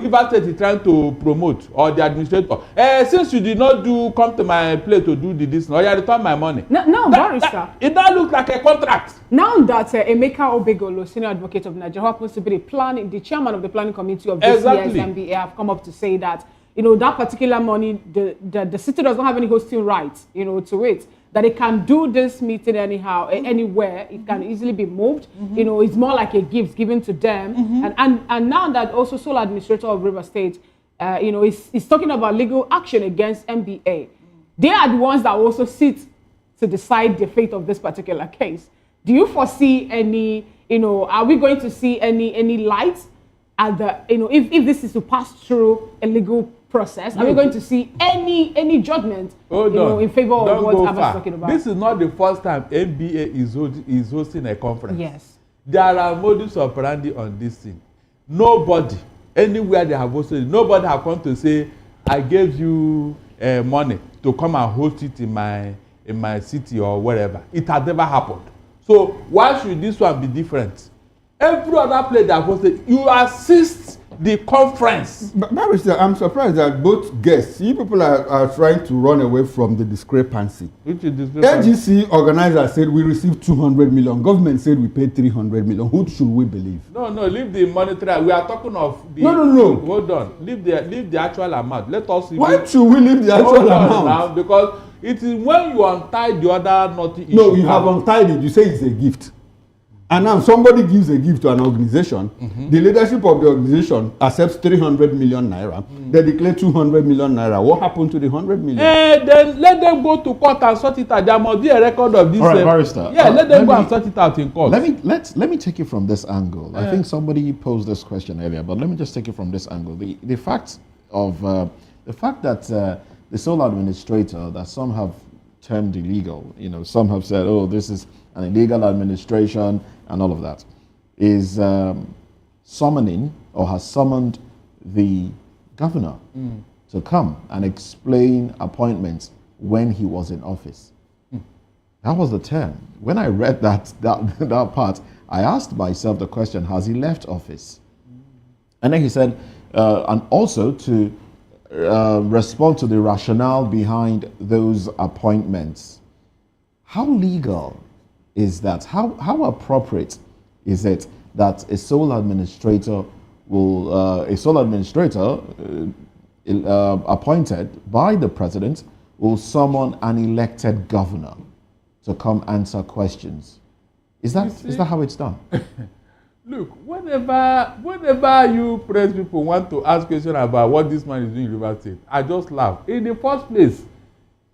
K: Rivers State is trying to promote, or the administrator. Since you did not come to my place to do this, or you return my money.
B: Now, barrister.
K: It does look like a contract.
B: Now that Emeka Obegolo, senior advocate of Nigeria, happens to be the chairman of the planning committee of this year's MBA, have come up to say that that particular money, the city does not have any hosting rights, to it. That it can do this meeting anyhow, anywhere. It can easily be moved. It's more like a gift given to them. And now that also sole administrator of Rivers State, is talking about legal action against MBA. They are the ones that also sit to decide the fate of this particular case. Do you foresee any, are we going to see any light at the, if this is to pass through a legal process, are we going to see any judgment in favor of what I was talking about?
K: This is not the first time MBA is hosting a conference.
B: Yes.
K: There are modus operandi on this thing. Nobody, anywhere they have hosted it, nobody have come to say, I gave you money to come and host it in my city or wherever. It has never happened. So why should this one be different? Every other place that hosted, you assist the conference.
A: Barrister, I'm surprised that both guests, you people are trying to run away from the discrepancy.
K: Which is discrepancy?
A: LGC organizers said we received 200 million. Government said we paid 300 million. Who should we believe?
K: No, leave the monetary. We are talking of the...
A: No.
K: Hold on. Leave the actual amount. Let us...
A: Why should we leave the actual amount?
K: Now, because it is when you untie the other naughty issue.
A: No, you have untied it. You say it's a gift. And now somebody gives a gift to an organization, the leadership of the organization accepts 300 million naira, they declare 200 million naira. What happened to the 100 million?
K: Then let them go to court and sort it out. There must be a record of this.
C: All right, barrister.
K: Yeah, let them go and sort it out in court.
C: Let me take it from this angle. I think somebody posed this question earlier, but let me just take it from this angle. The fact that the sole administrator that some have termed illegal, some have said, oh, this is an illegal administration and all of that, is summoning or has summoned the governor to come and explain appointments when he was in office. That was the term. When I read that part, I asked myself the question, has he left office? And then he said, and also to respond to the rationale behind those appointments. How legal is that? How appropriate is it that a sole administrator appointed by the president will summon an elected governor to come answer questions? Is that how it's done?
K: Look, whenever you press people want to ask questions about what this man is doing in Rivers State, I just laugh. In the first place,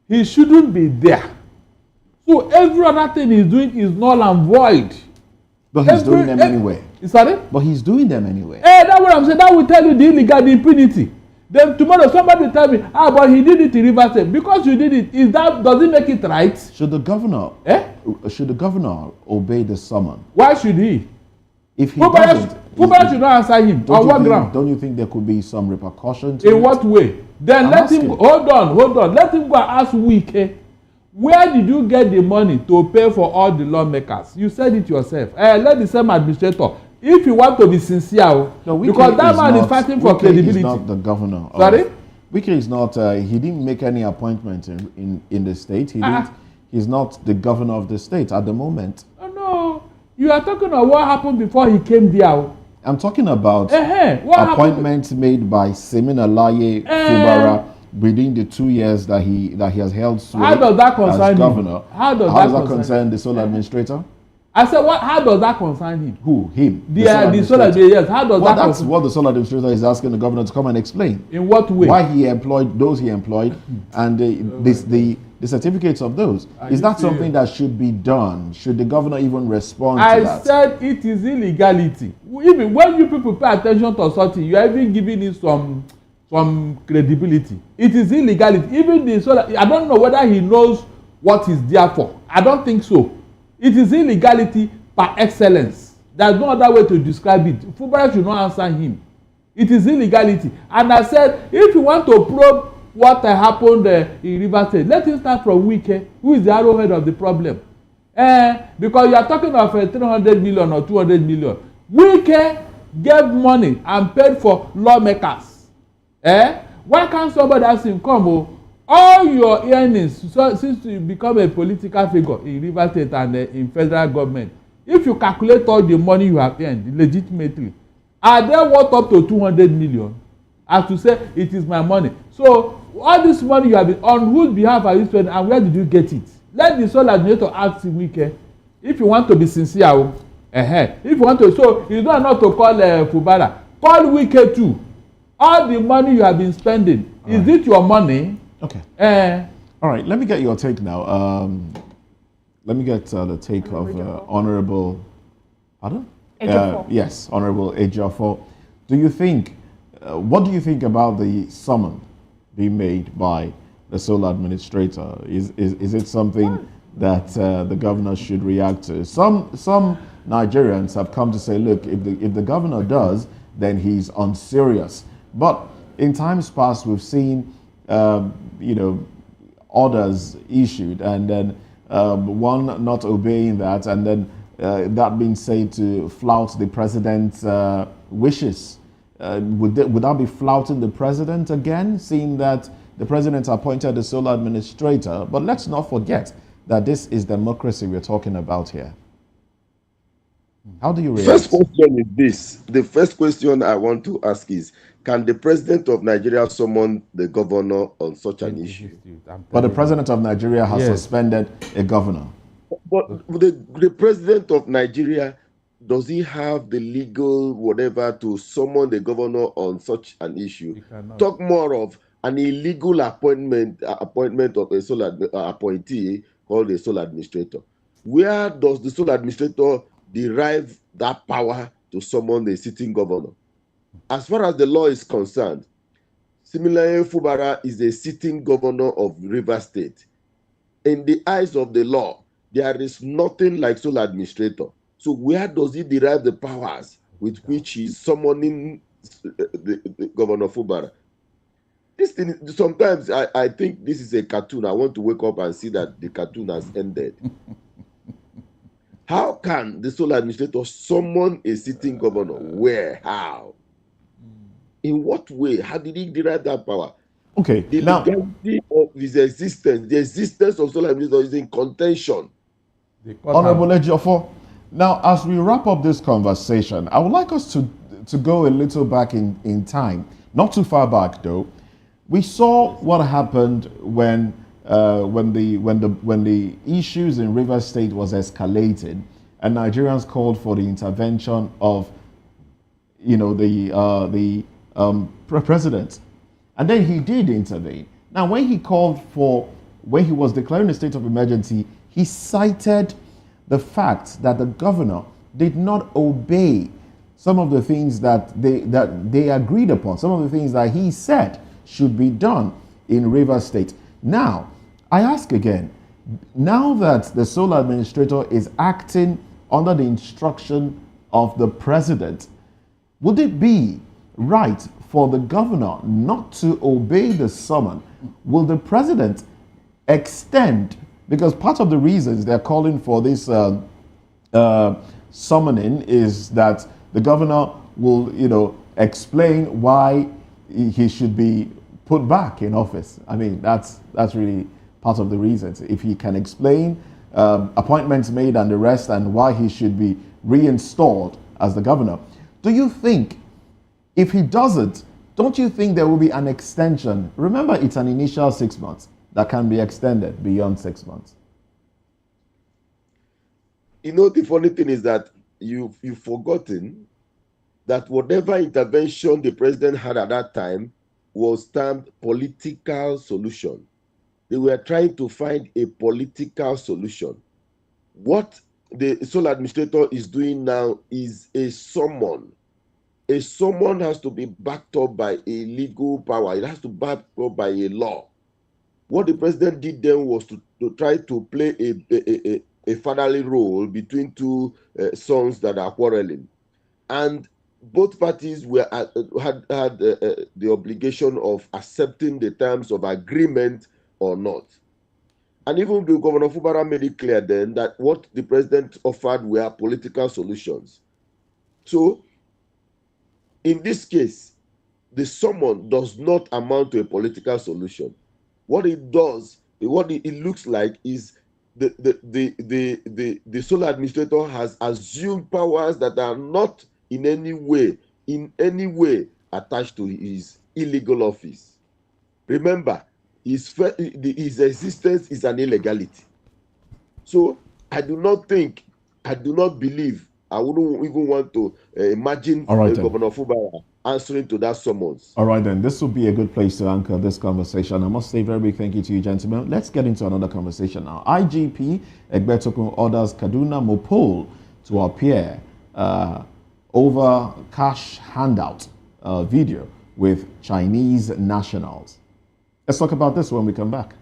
K: he shouldn't be there. So every other thing he's doing is null and void.
C: But he's doing them anyway.
K: Sorry?
C: But he's doing them anyway.
K: That's what I'm saying. That will tell you the illegal, the impunity. Then tomorrow somebody will tell me, but he did it in Rivers State. Because you did it, does it make it right?
C: Should the governor obey the summon?
K: Why should he?
C: If he doesn't,
K: Fubara should not answer him. On what ground?
C: Don't you think there could be some repercussions?
K: In what way? Then let him hold on. Let him go and ask Wike. Where did you get the money to pay for all the lawmakers? You said it yourself. Let the same administrator. If you want to be sincere, because that man is fighting for credibility.
C: He's not the governor.
K: Sorry?
C: Wike is not. He didn't make any appointment in the state. He's not the governor of the state at the moment.
K: Oh no. You are talking about what happened before he came there.
C: I'm talking about appointments made by Siminalaye Fubara within the 2 years that he has held sway.
K: How does that concern
C: as governor?
K: How does that
C: concern the sole administrator?
K: I said, how does that concern him?
C: Who? Him?
K: The sole administrator. Yes. How does that?
C: That's what the sole administrator is asking the governor to come and explain.
K: In what way?
C: Why he employed those he employed, and the certificates of those. Is that something that should be done? Should the governor even respond to that?
K: I said it is illegality. Even when you people pay attention to something, you are even giving it some credibility. It is illegality. Even I don't know whether he knows what he's there for. I don't think so. It is illegality par excellence. There's no other way to describe it. Fubara should not answer him. It is illegality. And I said, if you want to probe what happened in Rivers State, let him start from Wike, who is the arrowhead of the problem. Because you are talking of 300 million or 200 million. Wike gave money and paid for lawmakers. Why can't somebody ask him, come, all your earnings, since you become a political figure in Rivers State and in federal government, if you calculate all the money you have earned legitimately, are they worth up to 200 million? As to say, it is my money. So, all this money you have been, on whose behalf are you spending and where did you get it? Let the sole administrator ask Wike. If you want to be sincere, if you want to, so it's not enough to call Fubara. Call Wike too. All the money you have been spending, is it your money?
C: Okay. All right, let me get your take now. Let me get the take of Honorable, pardon? Yes, Honorable Ejiofor. Do you think, what do you think about the summon being made by the sole administrator? Is it something that the governor should react to? Some Nigerians have come to say, look, if the governor does, then he's unserious. But in times past, we've seen orders issued and then one not obeying that, and then that being said to flout the president's wishes. Would that be flouting the president again, seeing that the president appointed the sole administrator? But let's not forget that this is democracy we're talking about here. How do you react?
M: First question is this. The first question I want to ask is, can the president of Nigeria summon the governor on such an issue?
C: But the president of Nigeria has suspended a governor.
M: But the president of Nigeria does he have the legal whatever to summon the governor on such an issue? Talk more of an illegal appointment of a sole appointee called a sole administrator. Where does the sole administrator derive that power to summon the sitting governor? As far as the law is concerned, similarly, Fubara is a sitting governor of Rivers State. In the eyes of the law, there is nothing like sole administrator. So where does he derive the powers with which he's summoning the Governor Fubara? This thing, sometimes I think this is a cartoon. I want to wake up and see that the cartoon has ended. How can the sole administrator summon a sitting governor? Where? How? In what way? How did he derive that power?
C: Okay,
M: the legality of his existence, the existence of sole administrator is in contention.
C: Honorable Ejiofor, now as we wrap up this conversation, I would like us to go a little back in time, not too far back though. We saw what happened when the issues in Rivers State was escalated, and Nigerians called for the intervention of, the president, and then he did intervene. Now, when he was declaring a state of emergency, he cited the fact that the governor did not obey some of the things that they agreed upon, some of the things that he said should be done in Rivers State. Now, I ask again, now that the sole administrator is acting under the instruction of the president, would it be right for the governor not to obey the summon? Will the president extend, because part of the reasons they're calling for this summoning is that the governor will, explain why he should be put back in office. I mean, that's really part of the reasons. If he can explain appointments made and the rest and why he should be reinstalled as the governor. Do you think, if he doesn't, don't you think there will be an extension? Remember, it's an initial 6 months that can be extended beyond 6 months.
M: The funny thing is that you've forgotten that whatever intervention the president had at that time was termed political solution. They were trying to find a political solution. What the sole administrator is doing now is a summon. A summon has to be backed up by a legal power. It has to be backed up by a law. What the president did then was to try to play a fatherly role between two sons that are quarreling. And both parties had the obligation of accepting the terms of agreement or not. And even the Governor Fubara made it clear then that what the president offered were political solutions. So, in this case, the summon does not amount to a political solution. What it does, what it looks like is the sole administrator has assumed powers that are not in any way attached to his illegal office. Remember, his existence is an illegality. So I do not believe, I wouldn't even want to imagine Governor Fubara answering to that summons.
C: All right, then. This will be a good place to anchor this conversation. I must say a very big thank you to you, gentlemen. Let's get into another conversation now. IGP Egbetokun orders Kaduna Mopol to appear over cash handout video with Chinese nationals. Let's talk about this when we come back.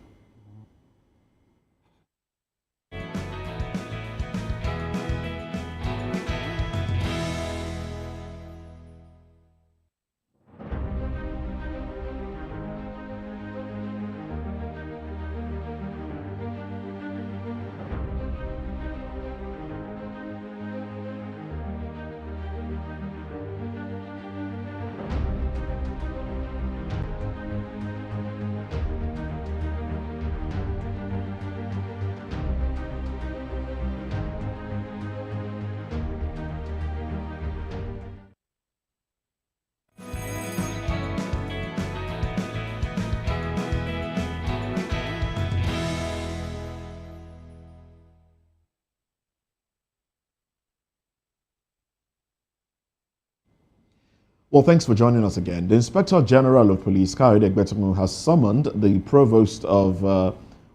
C: Well, thanks for joining us again. The Inspector General of Police, Kayode Egbetungu, has summoned the provost of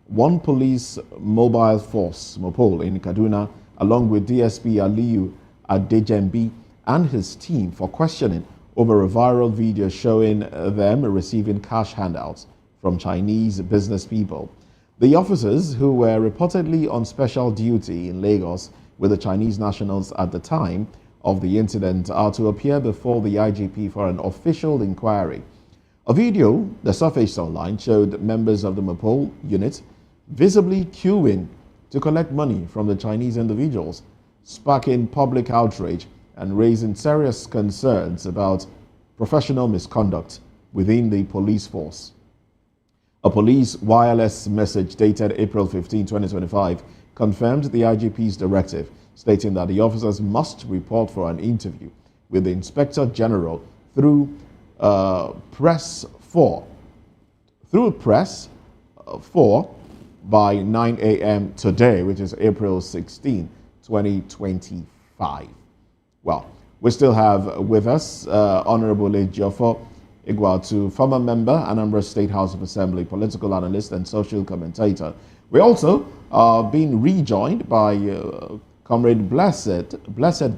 C: One Police Mobile Force, Mopol, in Kaduna, along with DSP Aliyu Adejembi and his team for questioning over a viral video showing them receiving cash handouts from Chinese business people. The officers, who were reportedly on special duty in Lagos with the Chinese nationals at the time of the incident, are to appear before the IGP for an official inquiry. A video that surfaced online showed members of the Mopol unit visibly queuing to collect money from the Chinese individuals, sparking public outrage and raising serious concerns about professional misconduct within the police force. A police wireless message dated April 15, 2025 confirmed the IGP's directive, stating that the officers must report for an interview with the Inspector General through Press 4 by 9 a.m. today, which is April 16, 2025. Well, we still have with us Honorable Ejiofor Igwatu, former member, Anambra State House of Assembly, political analyst and social commentator. We also are being rejoined by Comrade Blessed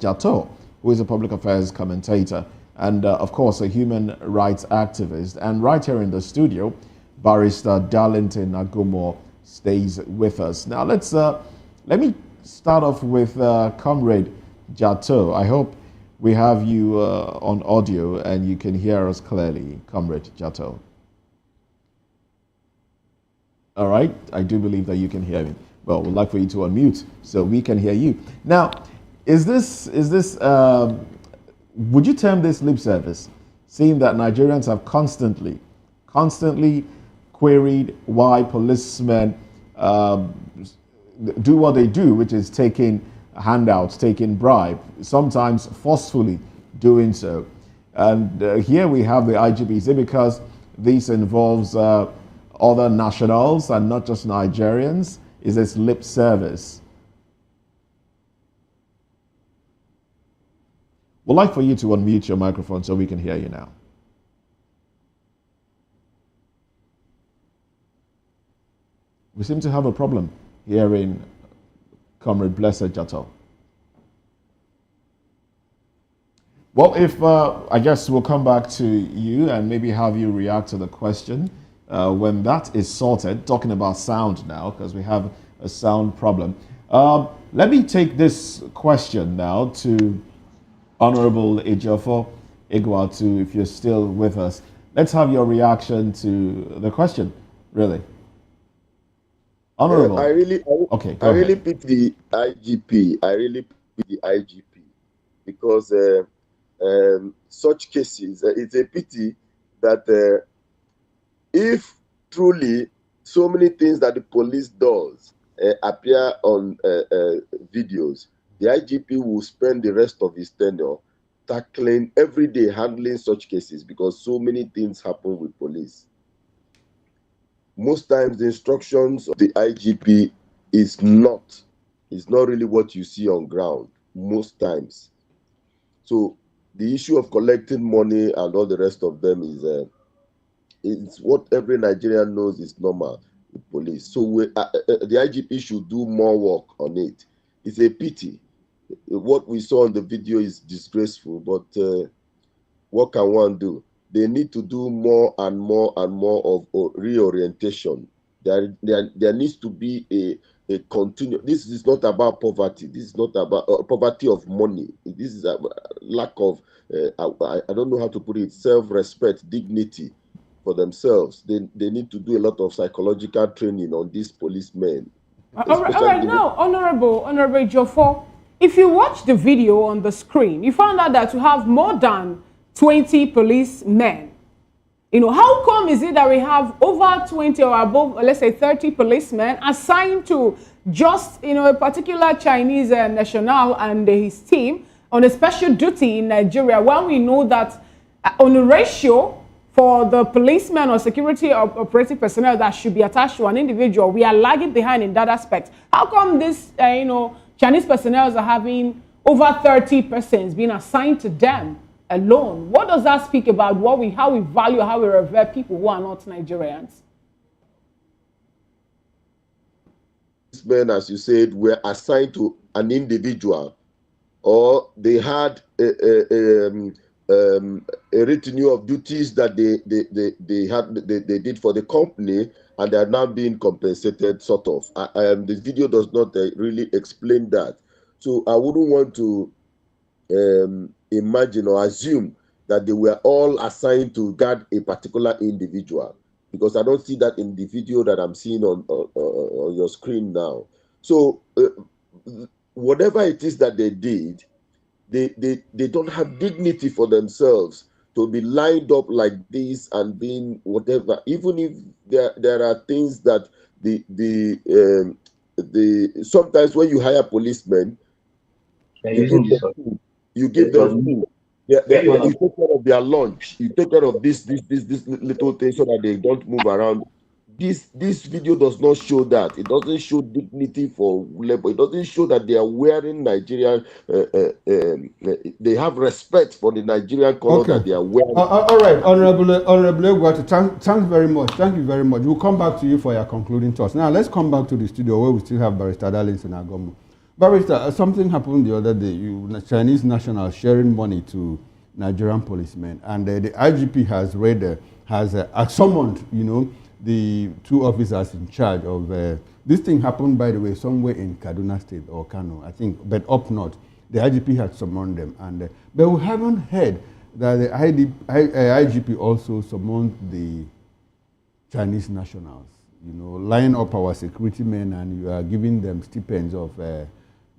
C: Jato, who is a public affairs commentator and, of course, a human rights activist. And right here in the studio, Barrister Darlington Agumo stays with us. Now, let me start off with Comrade Jato. I hope we have you on audio and you can hear us clearly, Comrade Jato. All right, I do believe that you can hear me. Well, we'd like for you to unmute so we can hear you. Now, would you term this lip service, seeing that Nigerians have constantly queried why policemen do what they do, which is taking handouts, taking bribe, sometimes forcefully doing so. And here we have the IGP. Is it because this involves other nationals and not just Nigerians? Is this lip service? We'd like for you to unmute your microphone so we can hear you now. We seem to have a problem hearing Comrade Blessed Jato. Well, if I guess we'll come back to you and maybe have you react to the question when that is sorted. Talking about sound now, because we have a sound problem. Let me take this question now to Honorable Ejiofor Igwatu, if you're still with us. Let's have your reaction to the question, really. Honorable.
M: I really pity the IGP. I really pity the IGP because such cases, it's a pity that if truly so many things that the police does appear on videos, the IGP will spend the rest of his tenure tackling every day, handling such cases because so many things happen with police. Most times the instructions of the IGP is not really what you see on ground, most times. So the issue of collecting money and all the rest of them is what every Nigerian knows is normal with police. So the IGP should do more work on it. It's a pity. What we saw on the video is disgraceful, but what can one do? They need to do more and more and more of reorientation. There needs to be a continuous. This is not about poverty. This is not about poverty of money. This is a lack of, I don't know how to put it, self-respect, dignity for themselves. They need to do a lot of psychological training on these policemen.
B: All right, now, Honorable Ejiofor, if you watch the video on the screen, you found out that you have more than 20 policemen. How come is it that we have over 20 or above, let's say 30 policemen assigned to just, a particular Chinese national and his team on a special duty in Nigeria, when we know that on a ratio for the policemen or security or operating personnel that should be attached to an individual, we are lagging behind in that aspect. How come this, Chinese personnel are having over 30 persons being assigned to them alone. What does that speak about how we value, how we revere people who are not Nigerians?
M: These men, as you said, were assigned to an individual, or they had a retinue of duties that they did for the company, and they are now being compensated, sort of. This video does not really explain that, so I wouldn't want to imagine or assume that they were all assigned to guard a particular individual, because I don't see that in the video that I'm seeing on your screen now. So whatever it is that they did, they don't have dignity for themselves to be lined up like this and being whatever. Even if there are things that sometimes when you hire policemen, you give them food. You take care of their lunch. You take care of this little thing so that they don't move around. This video does not show that. It doesn't show dignity for labor. It doesn't show that they are wearing Nigerian. They have respect for the Nigerian color that they are wearing.
A: All right, Honorable, thanks very much. Thank you very much. We'll come back to you for your concluding thoughts. Now let's come back to the studio where we still have Barrister Darlington Agomu. Barrister, something happened the other day. Chinese nationals sharing money to Nigerian policemen, and the IGP has summoned, the two officers in charge of this thing happened, by the way, somewhere in Kaduna State or Kano, I think, but up north. The IGP had summoned them, but we haven't heard that the IGP also summoned the Chinese nationals. Line up our security men, and you are giving them stipends of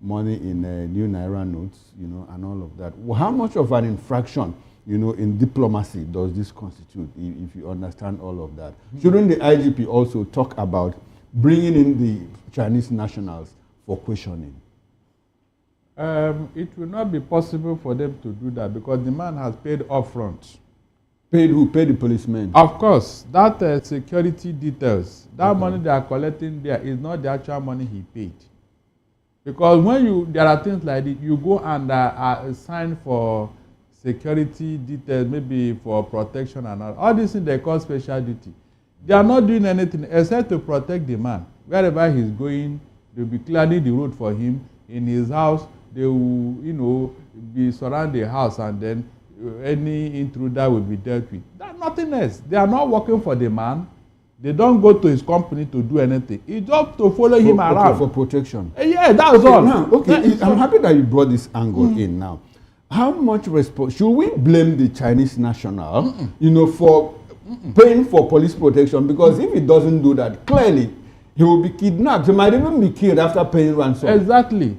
A: money in new Naira notes, and all of that. Well, how much of an infraction, in diplomacy does this constitute, if you understand all of that? Shouldn't the IGP also talk about bringing in the Chinese nationals for questioning?
K: It will not be possible for them to do that because the man has paid upfront.
A: Paid who? Paid the policemen?
K: Of course. That security details, that money they are collecting there is not the actual money he paid. Because when there are things like this, you go and sign for security details, maybe for protection and all these things they call special duty. They are not doing anything except to protect the man. Wherever he's going, they'll be clearing the road for him. In his house, they will, be surround the house, and then any intruder will be dealt with. That's nothing else. They are not working for the man. They don't go to his company to do anything. It's just to follow him around.
A: For protection.
K: Yeah, that's all.
A: Now, I'm happy that you brought this angle in now. How much should we blame the Chinese national, for paying for police protection? Because if he doesn't do that, clearly he will be kidnapped. He might even be killed after paying ransom.
K: Exactly.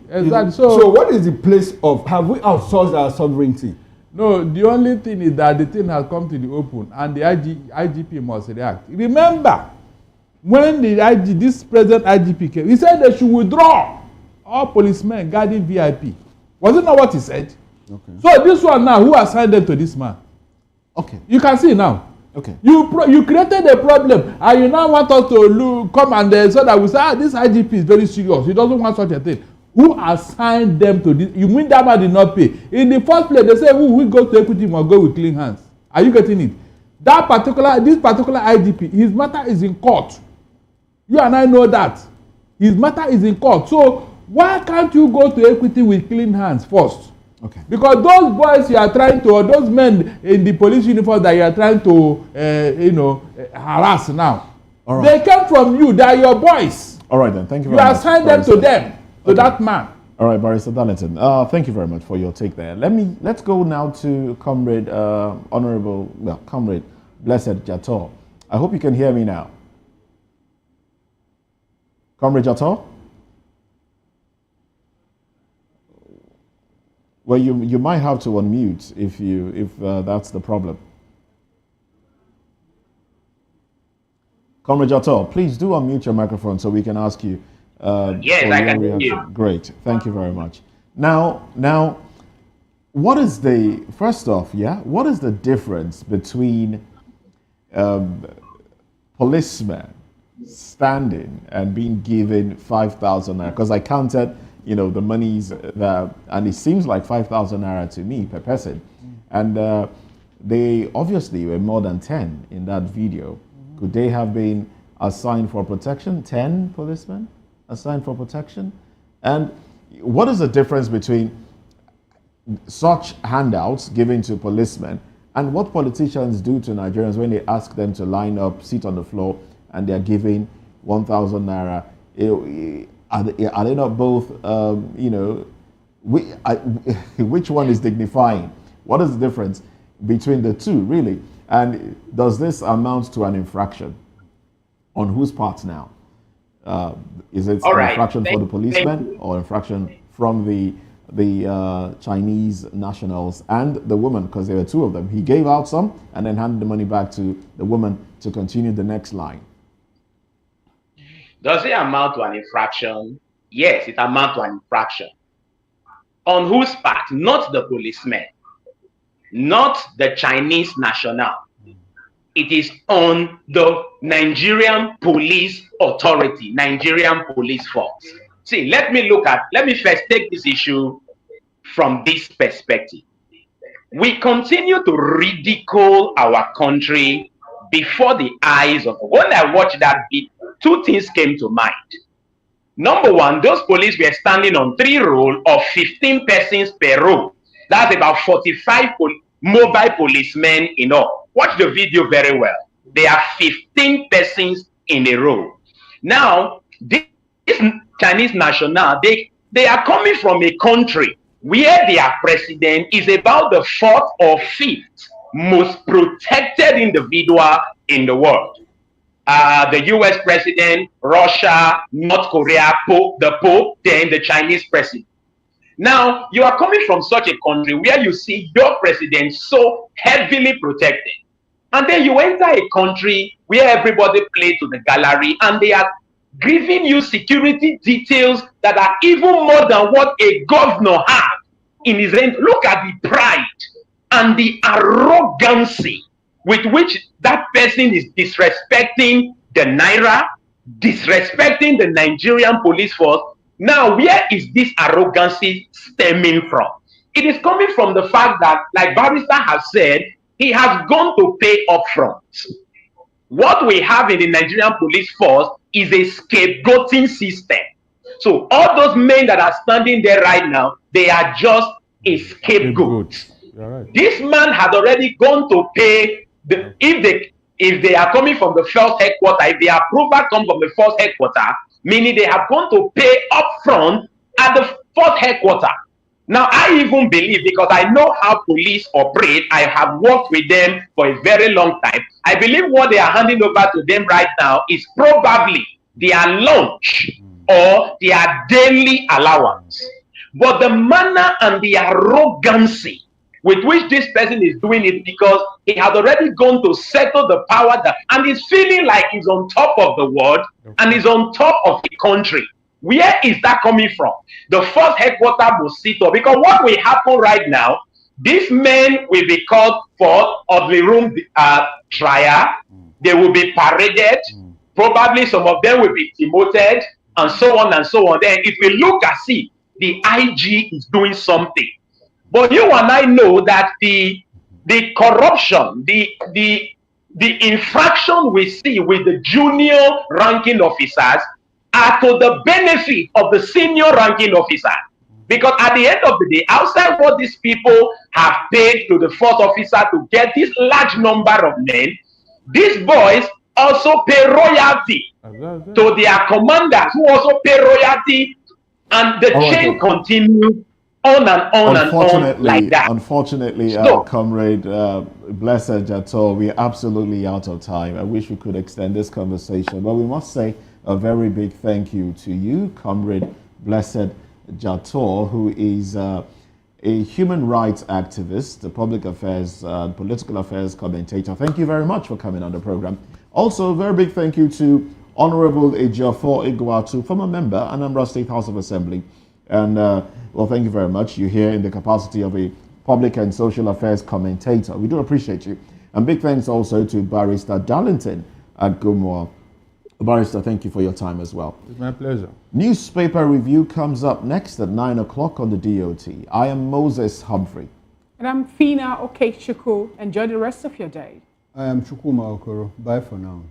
A: So what is the place of, have we outsourced our sovereignty?
K: No, the only thing is that the thing has come to the open, and the IGP must react. Remember, when this present IGP came, he said they should withdraw all policemen guarding VIP. Was it not what he said? Okay. So this one now, who assigned them to this man?
C: Okay.
K: You can see now.
C: Okay.
K: You created a problem, and you now want us to come and so that we say, this IGP is very serious. He doesn't want such a thing. Who assigned them to this? You mean that man did not pay? In the first place, they say who goes to equity must go with clean hands. Are you getting it? This particular IGP, his matter is in court. You and I know that. His matter is in court. So why can't you go to equity with clean hands first?
C: Okay.
K: Because those boys you are trying to, or those men in the police uniform that you are trying to, harass now, all right, they came from you. They are your boys.
C: All right then. Thank you very much.
K: You assigned them to them. To that man.
C: All right, Barrister Darlington. Thank you very much for your take there. Let's go now to Comrade Comrade Blessed Jator. I hope you can hear me now. Comrade Jator? Well, you might have to unmute if that's the problem. Comrade Jator, please do unmute your microphone so we can ask you.
N: Yes, I can hear you.
C: Great, thank you very much. Now, what is what is the difference between policemen standing and being given 5,000 naira? Because I counted, the monies and it seems like 5,000 naira to me per person. And they obviously were more than 10 in that video. Could they have been assigned for protection? 10 policemen assigned for protection? And what is the difference between such handouts given to policemen and what politicians do to Nigerians when they ask them to line up, sit on the floor, and they're giving 1,000 naira? Are they not both, which one is dignifying? What is the difference between the two, really? And does this amount to an infraction? On whose part now? Is it an infraction for the policemen or infraction from the Chinese nationals and the woman? Because there were two of them. He gave out some and then handed the money back to the woman to continue the next line.
L: Does it amount to an infraction? Yes, it amounts to an infraction. On whose part? Not the policemen, not the Chinese national. It is on the Nigerian police authority, Nigerian police force. See, let me first take this issue from this perspective. We continue to ridicule our country before the eyes of, when I watched that video, two things came to mind. Number one, those police were standing on 3 rows of 15 persons per row. That's about 45 mobile policemen in all. Watch the video very well. There are 15 persons in a row. Now, this Chinese national, they are coming from a country where their president is about the 4th or 5th most protected individual in the world. The US president, Russia, North Korea, the Pope, then the Chinese president. Now, you are coming from such a country where you see your president so heavily protected. And then you enter a country where everybody plays to the gallery and they are giving you security details that are even more than what a governor has in his end. Look at the pride and the arrogancy with which that person is disrespecting the Naira, disrespecting the Nigerian police force. Now, where is this arrogancy stemming from? It is coming from the fact that, like Barrister has said, he has gone to pay upfront. What we have in the Nigerian police force is a scapegoating system. So all those men that are standing there right now, they are just a scapegoat. Right. This man had already gone to pay if they are coming from the first headquarter, if the approval comes from the first headquarter, meaning they have gone to pay upfront at the fourth headquarter. Now, I even believe, because I know how police operate, I have worked with them for a very long time. I believe what they are handing over to them right now is probably their lunch or their daily allowance. But the manner and the arrogancy with which this person is doing it, because he had already gone to settle the power that, and he's feeling like he's on top of the world and he's on top of the country. Where is that coming from? The first headquarter will sit up, because what will happen right now, these men will be called for of the room trial. They will be paraded. Probably some of them will be demoted, and so on and so on. Then it will look as if the IG is doing something. But you and I know that the corruption, the infraction we see with the junior ranking officers are to the benefit of the senior ranking officer. Because at the end of the day, outside what these people have paid to the first officer to get this large number of men, these boys also pay royalty to their commanders, who also pay royalty, and the chain continues on and on and on like that.
C: Unfortunately, Comrade Blessed Jato, we're absolutely out of time. I wish we could extend this conversation, but we must say a very big thank you to you, Comrade Blessed Jato, who is a human rights activist, a public affairs, political affairs commentator. Thank you very much for coming on the program. Also, a very big thank you to Honorable Ejiofor Igwatu, former member, Anambra State House of Assembly. And, well, thank you very much. You're here in the capacity of a public and social affairs commentator. We do appreciate you. And big thanks also to Barrister Darlington at Gumwa. Barrister, thank you for your time as well.
K: It's my pleasure.
C: Newspaper review comes up next at 9 o'clock on the DOT. I am Moses Humphrey.
B: And I'm Fina Okechukwu. Enjoy the rest of your day.
A: I am Chukuma Okoro. Bye for now.